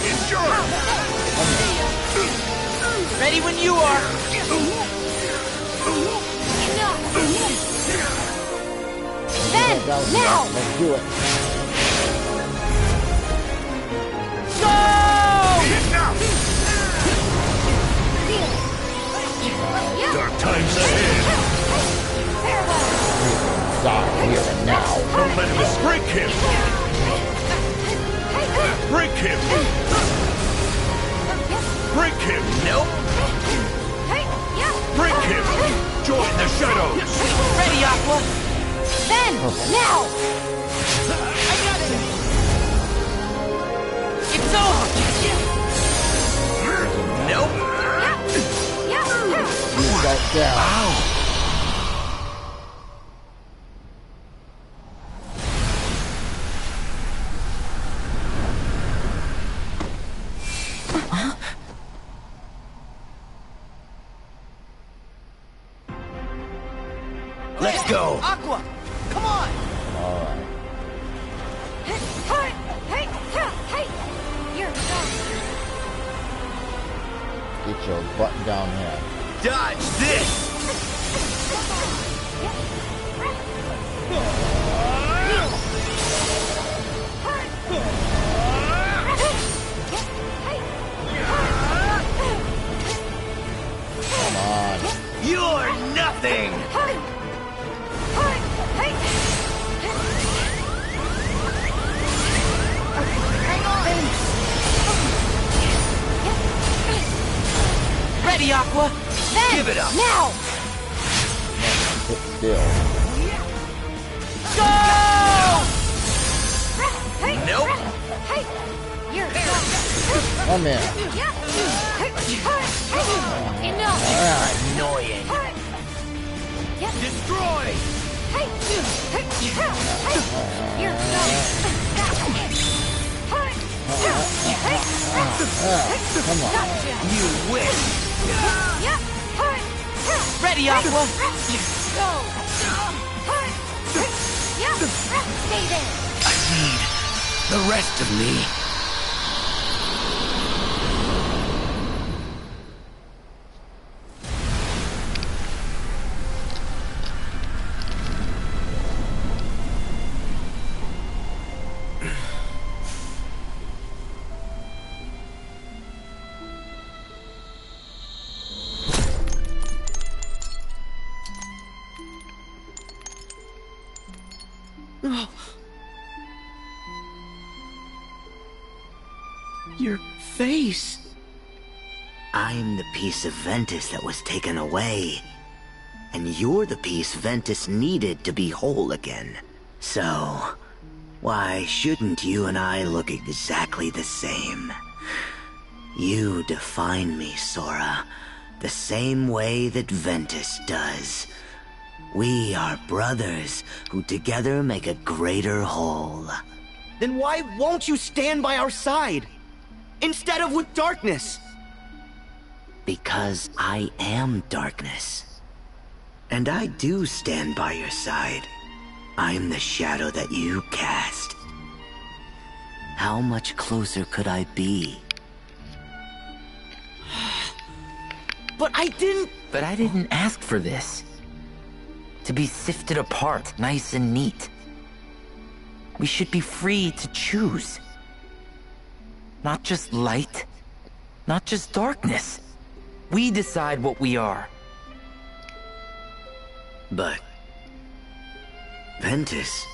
Enjoy! Ready when you are. Then, now! Let's do it. Go! Enough! Dark times ahead! Die here and now. Don't let him break him! Break him! Break him! Nope. Break him! Join the shadows! Ready, Aqua? Then, now! I got it! It's over! Nope. You got down. Let's go! Aqua! Come on! Alright. Get your butt down here. Dodge this! Come on. You're nothing! Ready, Aqua? Then, give it up! Now! Sit still. Go! Nope. Come here. Annoying. Destroy! Come on. You win! Ready, Aqua? Stay there. I need the rest of me. Your face. I'm the piece of Ventus that was taken away. And you're the piece Ventus needed to be whole again. So, why shouldn't you and I look exactly the same? You define me, Sora, the same way that Ventus does. We are brothers who together make a greater whole. Then why won't you stand by our side? Instead of with darkness? Because I am darkness. And I do stand by your side. I'm the shadow that you cast. How much closer could I be? But I didn't ask for this. To be sifted apart, nice and neat. We should be free to choose. Not just light, not just darkness. We decide what we are. But, Ventus,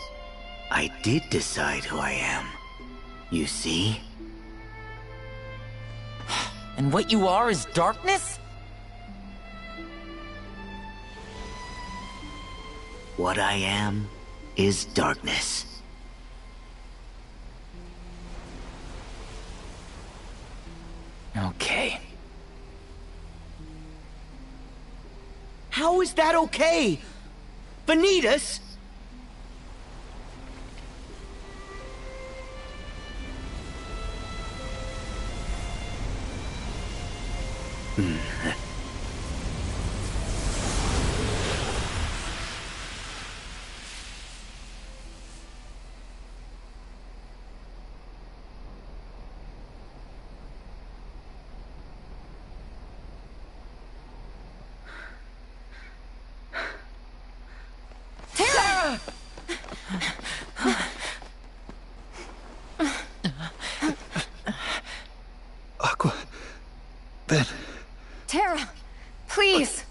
I did decide who I am. You see? And what you are is darkness? What I am is darkness. Okay. How is that okay? Vanitas? Aqua... Ben... Terra, please!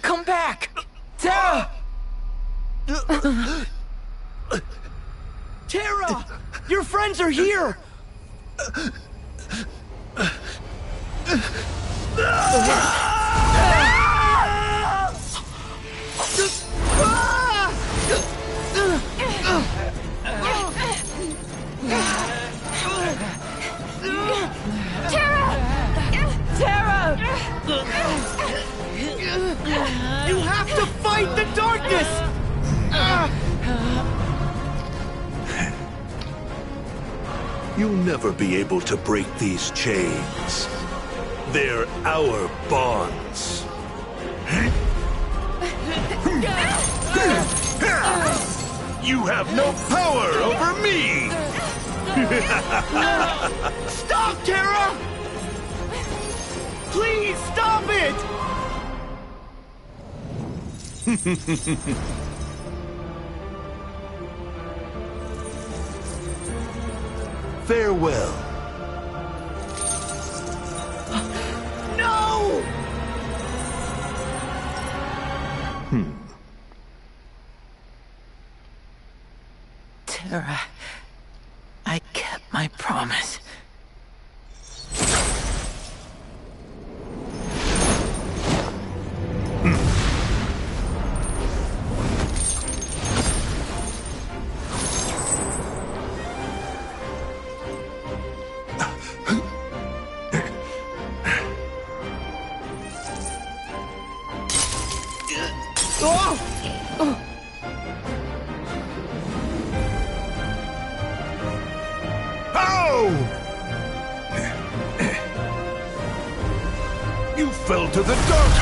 Come back! Terra! Terra! Your friends are here! You have to fight the darkness! You'll never be able to break these chains. They're our bonds. You have no power over me! Stop, Terra! Please, stop it! Farewell. No! Terra, I kept my promise. You fell to the dark.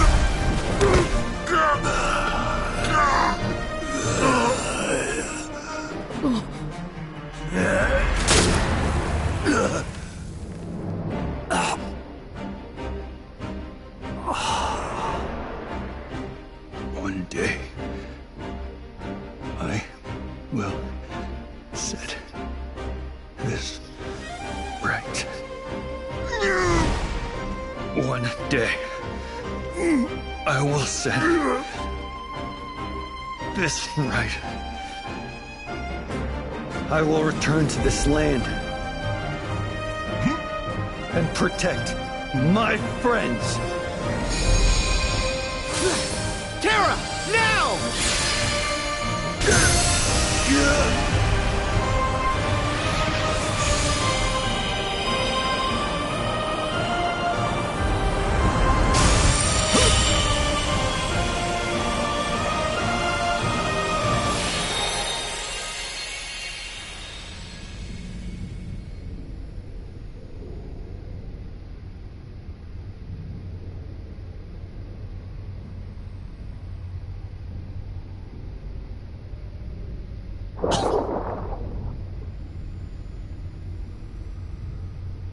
One day, I will set this right. One day, I will set this right. I will return to this land. and protect my friends. Terra, now!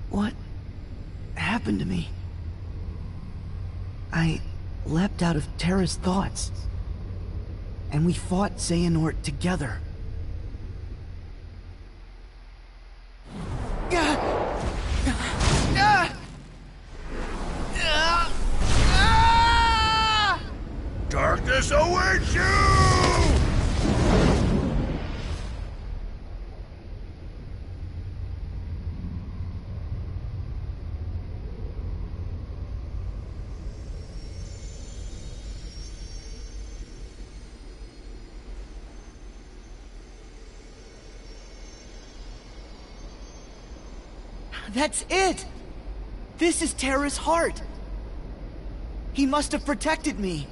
What happened to me? I leapt out of Terra's thoughts, and we fought Xehanort together. Darkness awaits you! That's it! This is Terra's heart! He must have protected me.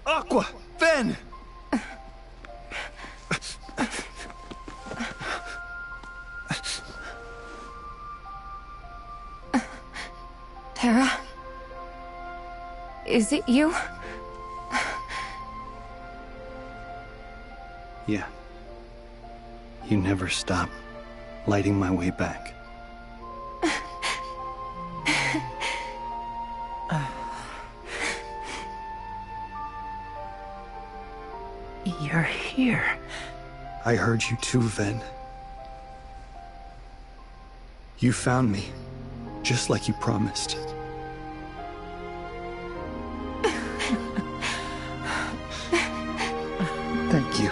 Aqua! Ven! Terra? Is it you? Yeah. You never stop lighting my way back. You're here. I heard you too, Ven. You found me, just like you promised. Thank you.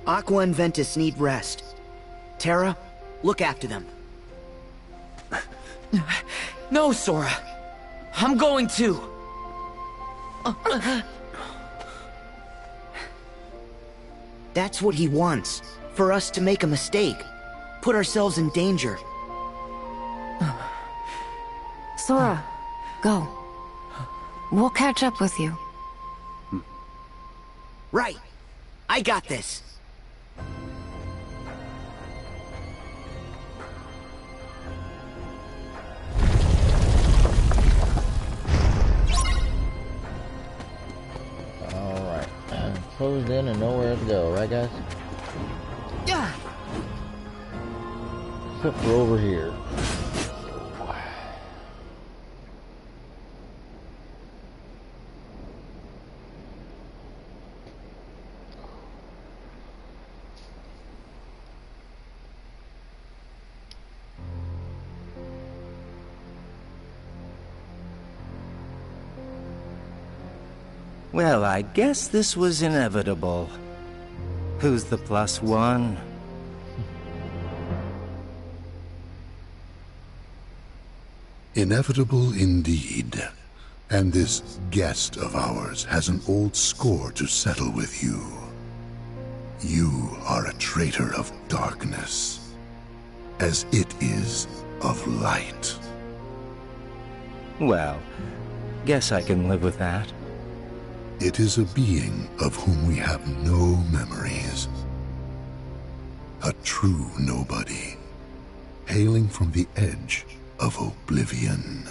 Aqua and Ventus need rest. Terra, look after them. No, Sora. I'm going to. That's what he wants. For us to make a mistake. Put ourselves in danger. Sora, go. We'll catch up with you. Right. I got this. Alright. I'm closed in and nowhere to go, right guys? Yeah. Except for over here. Well, I guess this was inevitable. Who's the +1? Inevitable indeed. And this guest of ours has an old score to settle with you. You are a traitor of darkness, as it is of light. Well, guess I can live with that. It is a being of whom we have no memories. A true nobody, hailing from the edge of oblivion.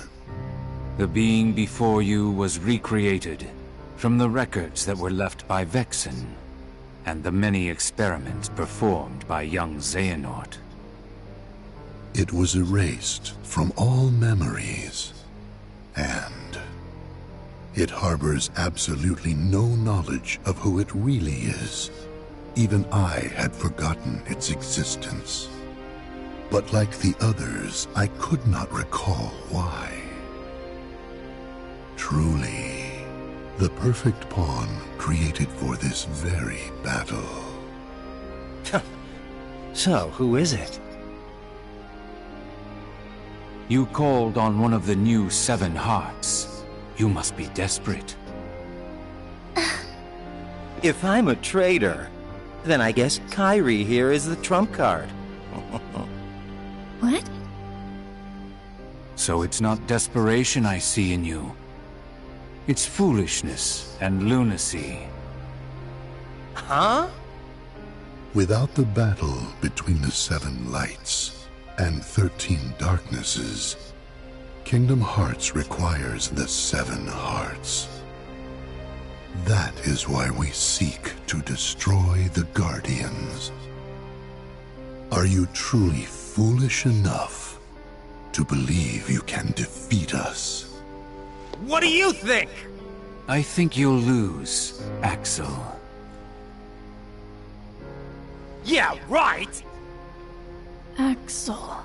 The being before you was recreated from the records that were left by Vexen and the many experiments performed by young Xehanort. It was erased from all memories, and It harbors absolutely no knowledge of who it really is. Even I had forgotten its existence. But like the others, I could not recall why. Truly, the perfect pawn created for this very battle. So, who is it? You called on one of the new 7 hearts. You must be desperate. If I'm a traitor, then I guess Kyrie here is the trump card. What? So it's not desperation I see in you. It's foolishness and lunacy. Huh? Without the battle between the 7 lights and 13 darknesses, Kingdom Hearts requires the 7 hearts. That is why we seek to destroy the Guardians. Are you truly foolish enough to believe you can defeat us? What do you think? I think you'll lose, Axel. Yeah, right! Axel.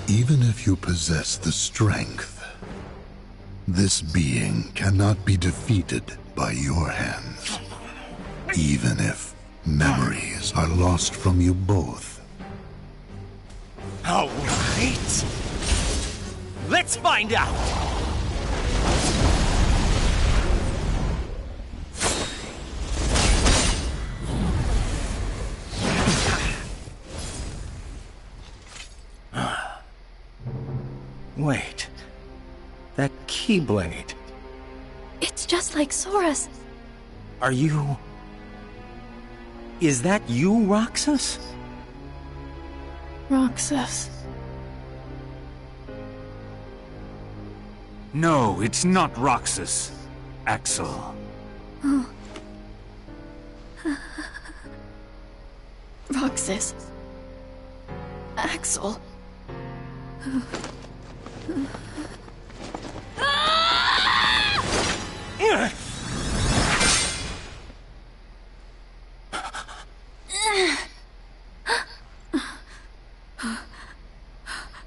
Even if you possess the strength, this being cannot be defeated by your hands. Even if memories are lost from you both. All right. Let's find out! Wait. That Keyblade. It's just like Sora's. Are you... Is that you, Roxas? Roxas. No, it's not Roxas. Axel. Oh. Roxas. Axel.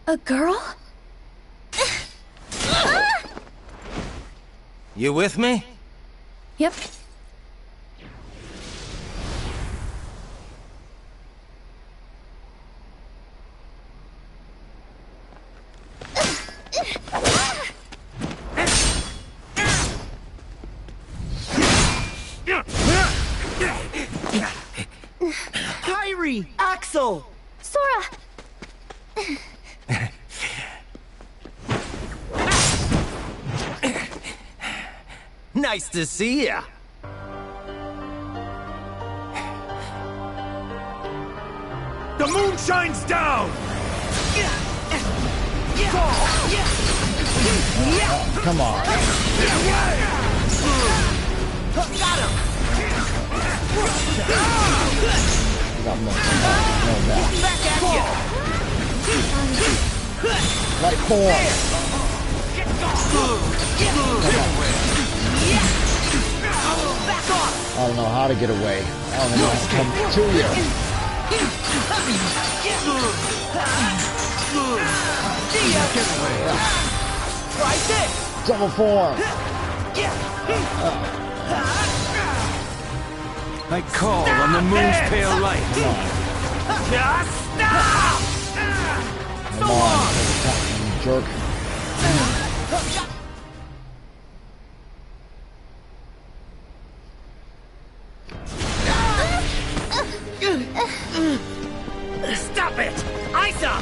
A girl? You with me? Yep. Kyrie! Axel! Sora! Nice to see ya. The moon shines down! Come on. Got him! Got more. No back. Back at you! Like corn. I don't know how to get away. I don't know how to come to you. Try this! Double form. I call on the moon's pale light. Just stop! Come on, you jerk. Stop it! Isa!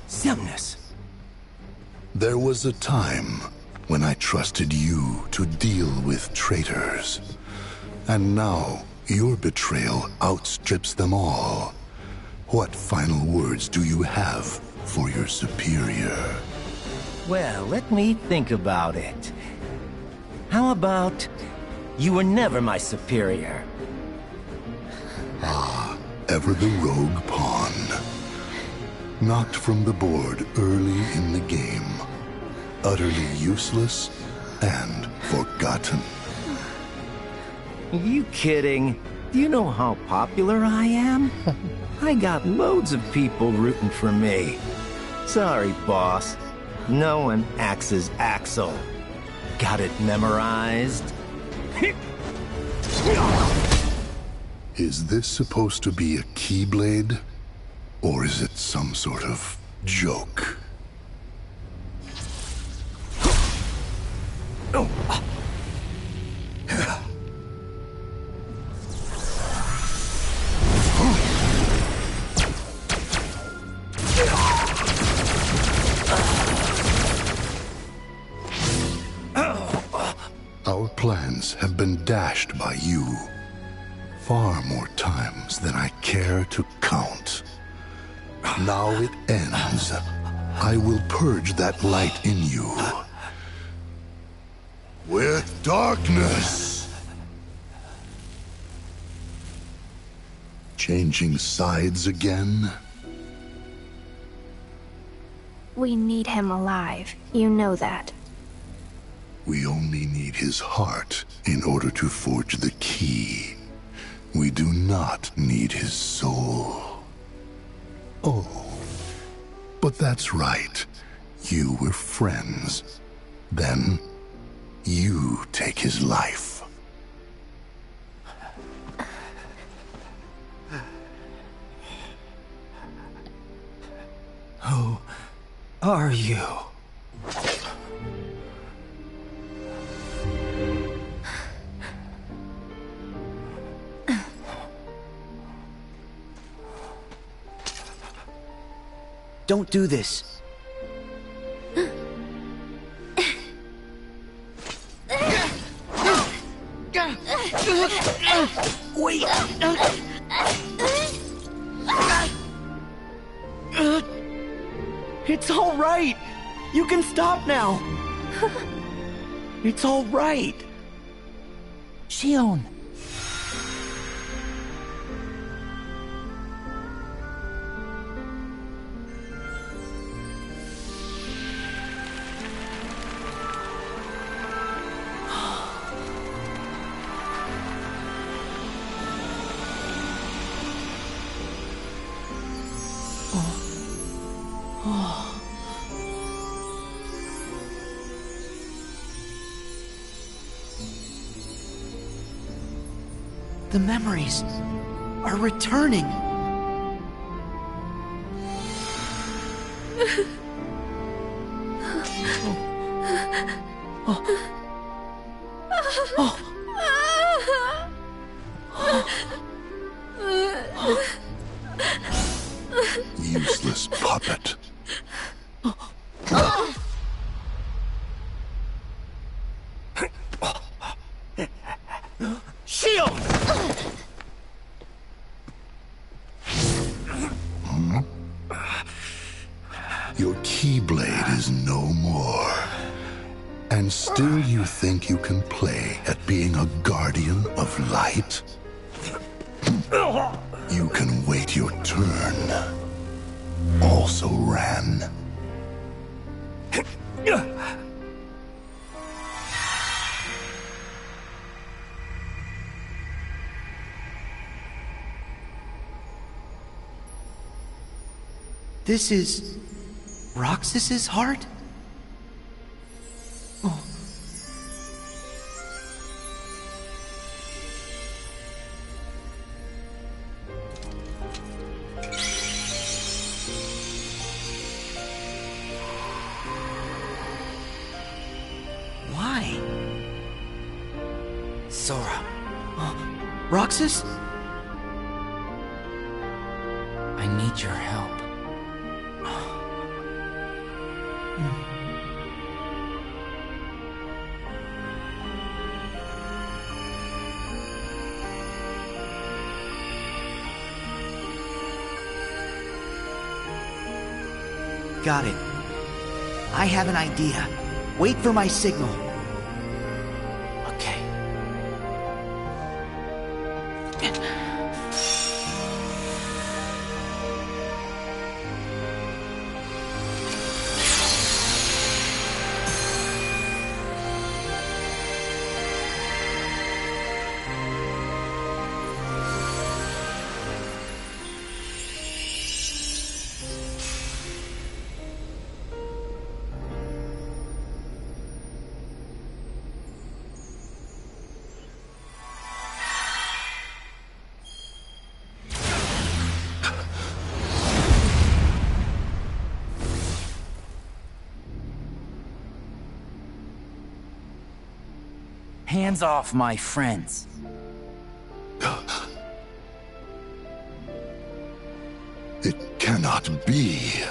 Xemnas. There was a time when I trusted you to deal with traitors. And now, your betrayal outstrips them all. What final words do you have for your superior? Well, let me think about it. How about you were never my superior? Ah, ever the rogue pawn. Knocked from the board early in the game. Utterly useless and forgotten. Are you kidding? Do you know how popular I am? I got loads of people rooting for me. Sorry, boss. No one axes Axel. Got it memorized? Is this supposed to be a Keyblade? Or is it some sort of joke? Our plans have been dashed by you. Far more times than I care to count. Now it ends. I will purge that light in you. With darkness! Changing sides again? We need him alive. You know that. We only need his heart in order to forge the key. We do not need his soul. Oh, but that's right. You were friends. Then, you take his life. Who are you? Don't do this. Wait! It's all right! You can stop now! It's all right! Shion! The memories are returning. Useless puppet. Shield! Your Keyblade is no more. And still you think you can play at being a guardian of light? You can wait your turn. Also ran. This is Roxas's heart? Oh. Why? Sora. Roxas? I need your help. Got it. I have an idea. Wait for my signal. Okay. Hands off my friends. It cannot be.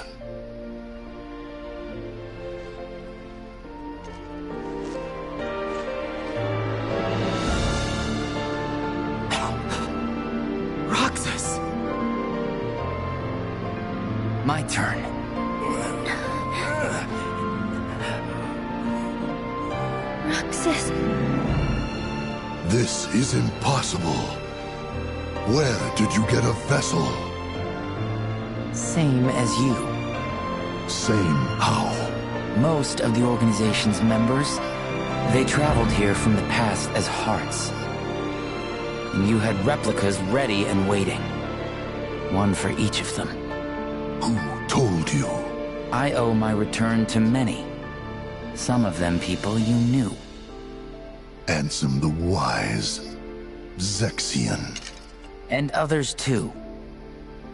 Roxas! My turn. Roxas. This is impossible. Where did you get a vessel? Same as you. Same how? Most of the organization's members, they traveled here from the past as hearts. And you had replicas ready and waiting. One for each of them. Who told you? I owe my return to many. Some of them people you knew. Ansem the Wise. Zexion. And others too.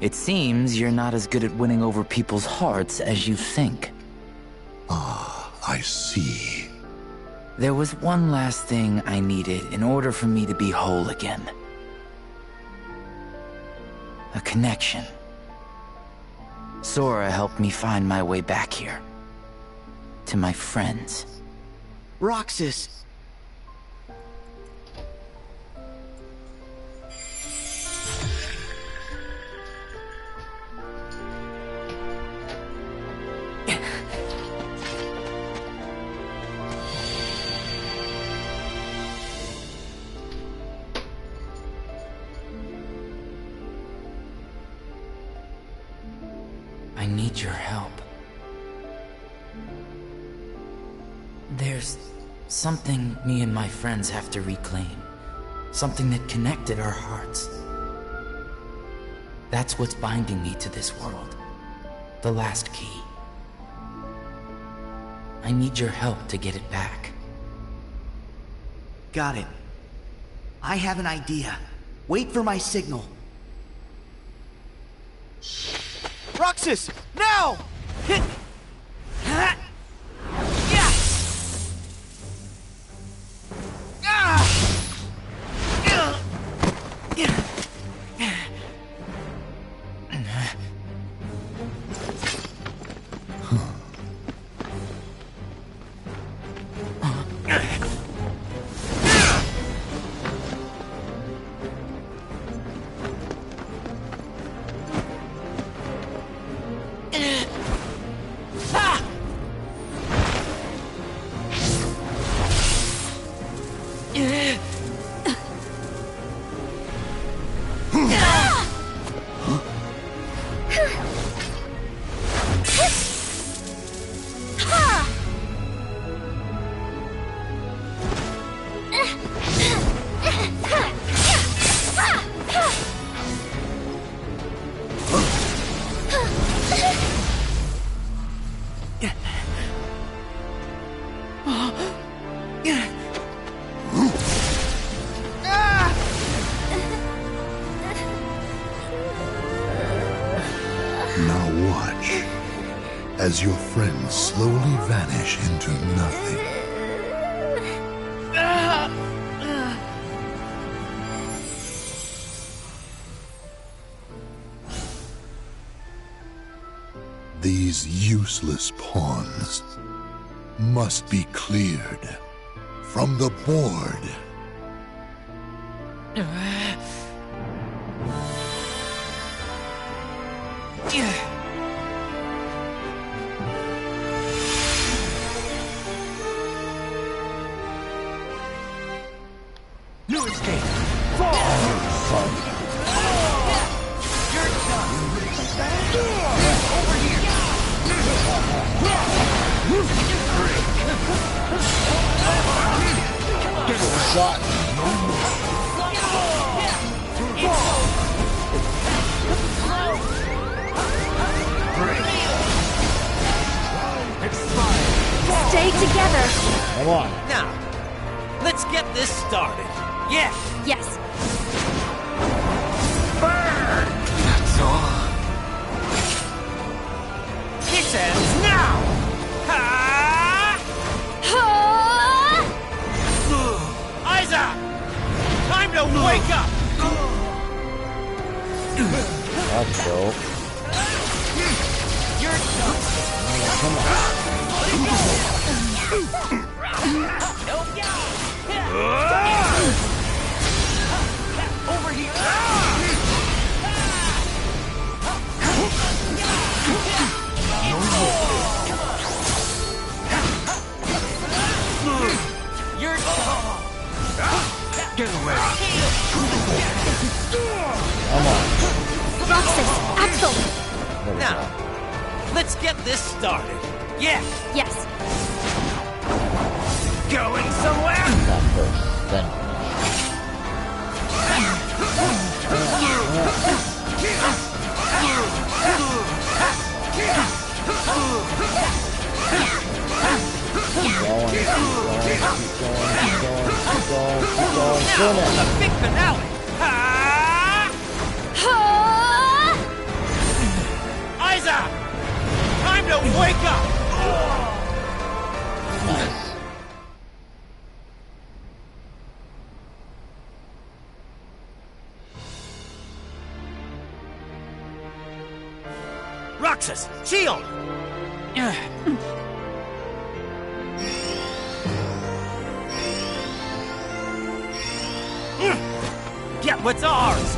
It seems you're not as good at winning over people's hearts as you think. Ah, I see. There was one last thing I needed in order for me to be whole again. A connection. Sora helped me find my way back here. To my friends. Roxas. I need your help. There's something me and my friends have to reclaim. Something that connected our hearts. That's what's binding me to this world. The last key. I need your help to get it back. Got it. I have an idea. Wait for my signal. Roxas! Now! Hit! Ha! Yeah! Ah! Yeah! Now watch as your friends slowly vanish into nothing. These useless pawns must be cleared from the board. escape! Fall! You're done! Over here! Get shot! Stay together. Come on. Now, let's get this started. Yeah. Yes. Burn! That's all. It ends now! Ha! Isa! Time to wake up! That's dope. You're done. Come on. Over here! You're get away! Come on. Roxas, Axel. Now, let's get this started. Yeah. Yes. Going somewhere? That first, then. Now, the big finale! Isa! Time to wake up! Nice. Roxas, shield! Get what's ours!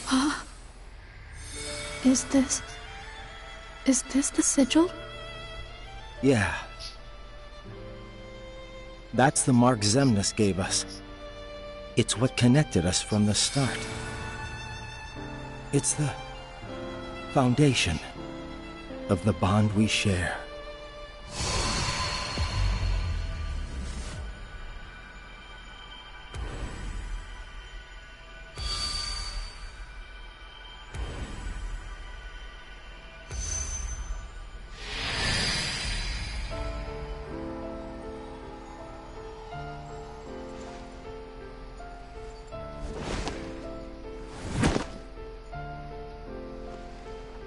Huh? Is this the sigil? Yeah. That's the mark Xemnas gave us. It's what connected us from the start. It's the foundation of the bond we share.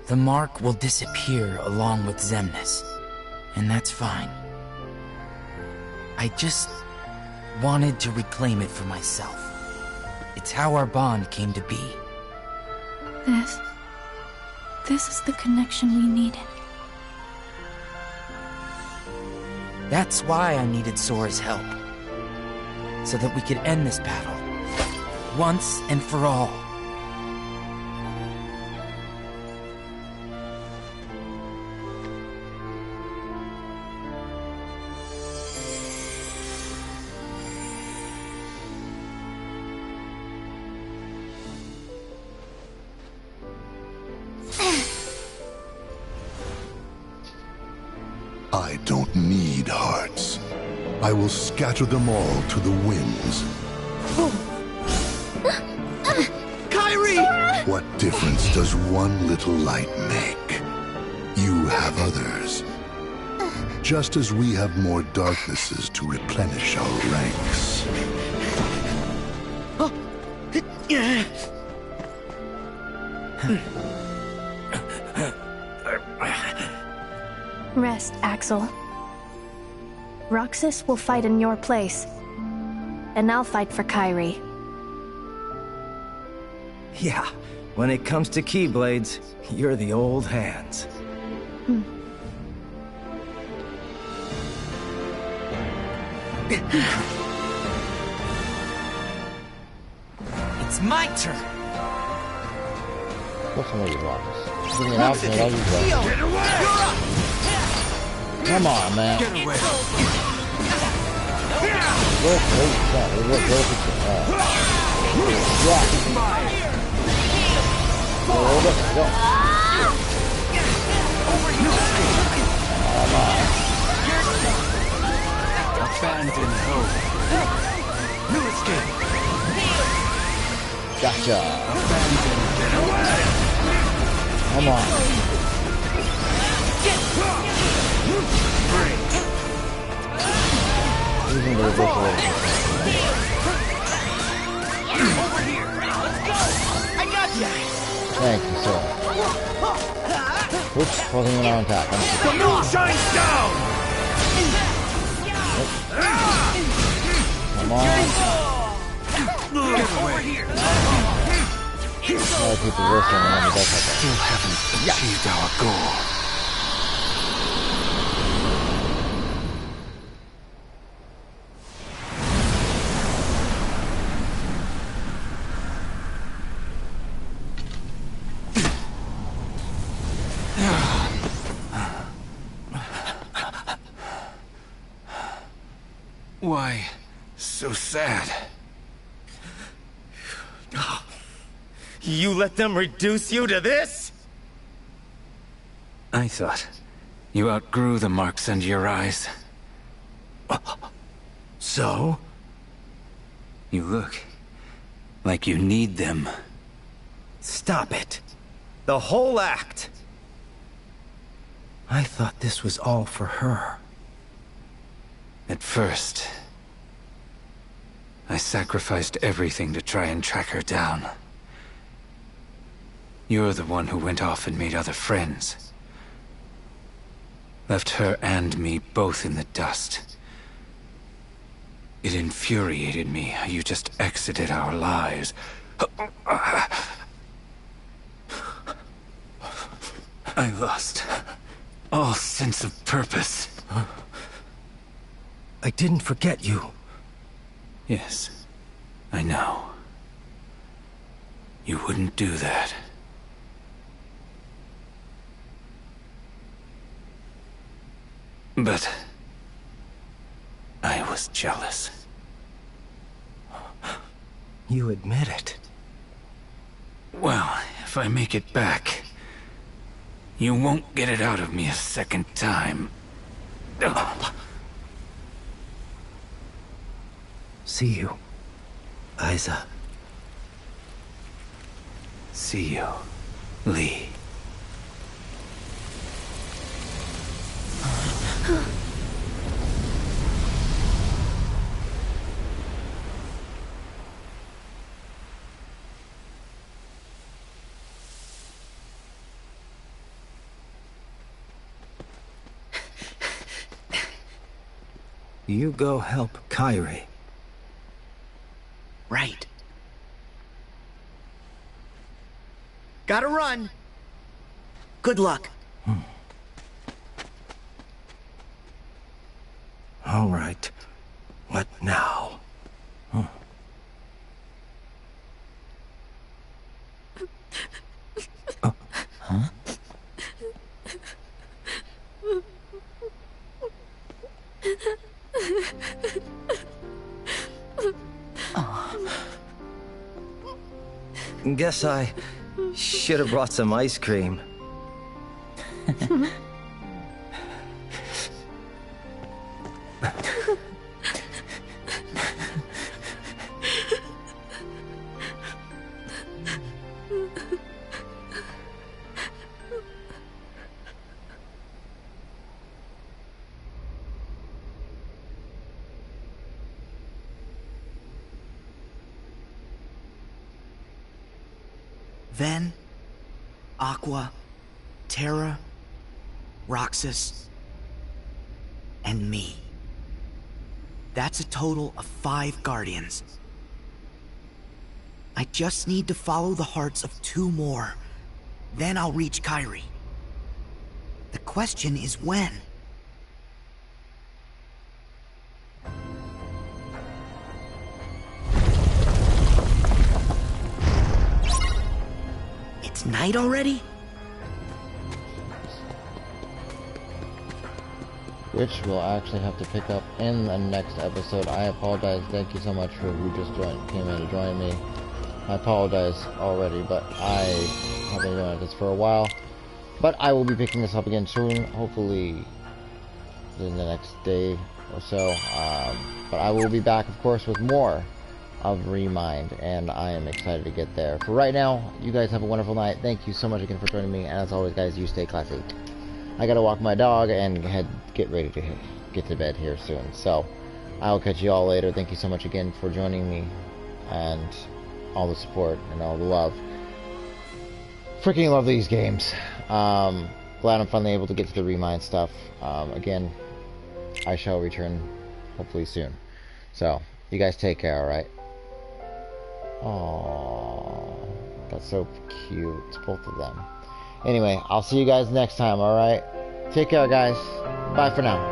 The mark will disappear along with Xemnas, and that's fine. I just wanted to reclaim it for myself. It's how our bond came to be. This is the connection we needed. That's why I needed Sora's help. So that we could end this battle. Once and for all. I don't need hearts. I will scatter them all to the winds. Kairi! What difference does one little light make? You have others. Just as we have more darknesses to replenish our ranks. Rest, Axel. Roxas will fight in your place. And I'll fight for Kairi. Yeah, when it comes to Keyblades, you're the old hands. It's my turn. What's one of these rocks? Give me an option of all these rocks. Get away! You're up! Come on, man. Get away! Look, holy shit. Look, yeah. Hold it, go. Come on. Abandon hope. New escape. Gotcha. Abandon. Get away! Come on. Even the reversal. Over here. Let's go. I got you. Thank you, sir. Oops, wasn't even on tap. The moon shines down. Come on. Over here. I keep reversing and then it does have Still haven't achieved our goal. Why so sad? You let them reduce you to this? I thought you outgrew the marks under your eyes. So? You look like you need them. Stop it. The whole act. I thought this was all for her. At first, I sacrificed everything to try and track her down. You're the one who went off and made other friends. Left her and me both in the dust. It infuriated me how you just exited our lives. I lost all sense of purpose. I didn't forget you. Yes, I know. You wouldn't do that. But I was jealous. You admit it. Well, if I make it back, you won't get it out of me a second time. See you, Isa. See you, Lee. You go help Kyrie. Right. Gotta run. Good luck. All right. What now? Huh? Guess I should have brought some ice cream. Ven, Aqua, Terra, Roxas, and me. That's a total of 5 Guardians. I just need to follow the hearts of 2 more. Then I'll reach Kyrie. The question is when. night already? Which we'll actually have to pick up in the next episode. I apologize. Thank you so much for who just came in to join me. I apologize already, but I have been doing this for a while. But I will be picking this up again soon, hopefully in the next day or so. But I will be back, of course, with more of Remind, and I am excited to get there. For right now, you guys have a wonderful night. Thank you so much again for joining me, and as always, guys, you stay classy. I gotta walk my dog and get ready to get to bed here soon. So, I'll catch you all later. Thank you so much again for joining me, and all the support and all the love. Freaking love these games. Glad I'm finally able to get to the Remind stuff. Again, I shall return hopefully soon. So, you guys take care, alright? Aww, that's so cute. It's both of them. Anyway, I'll see you guys next time, alright? Take care, guys. Bye for now.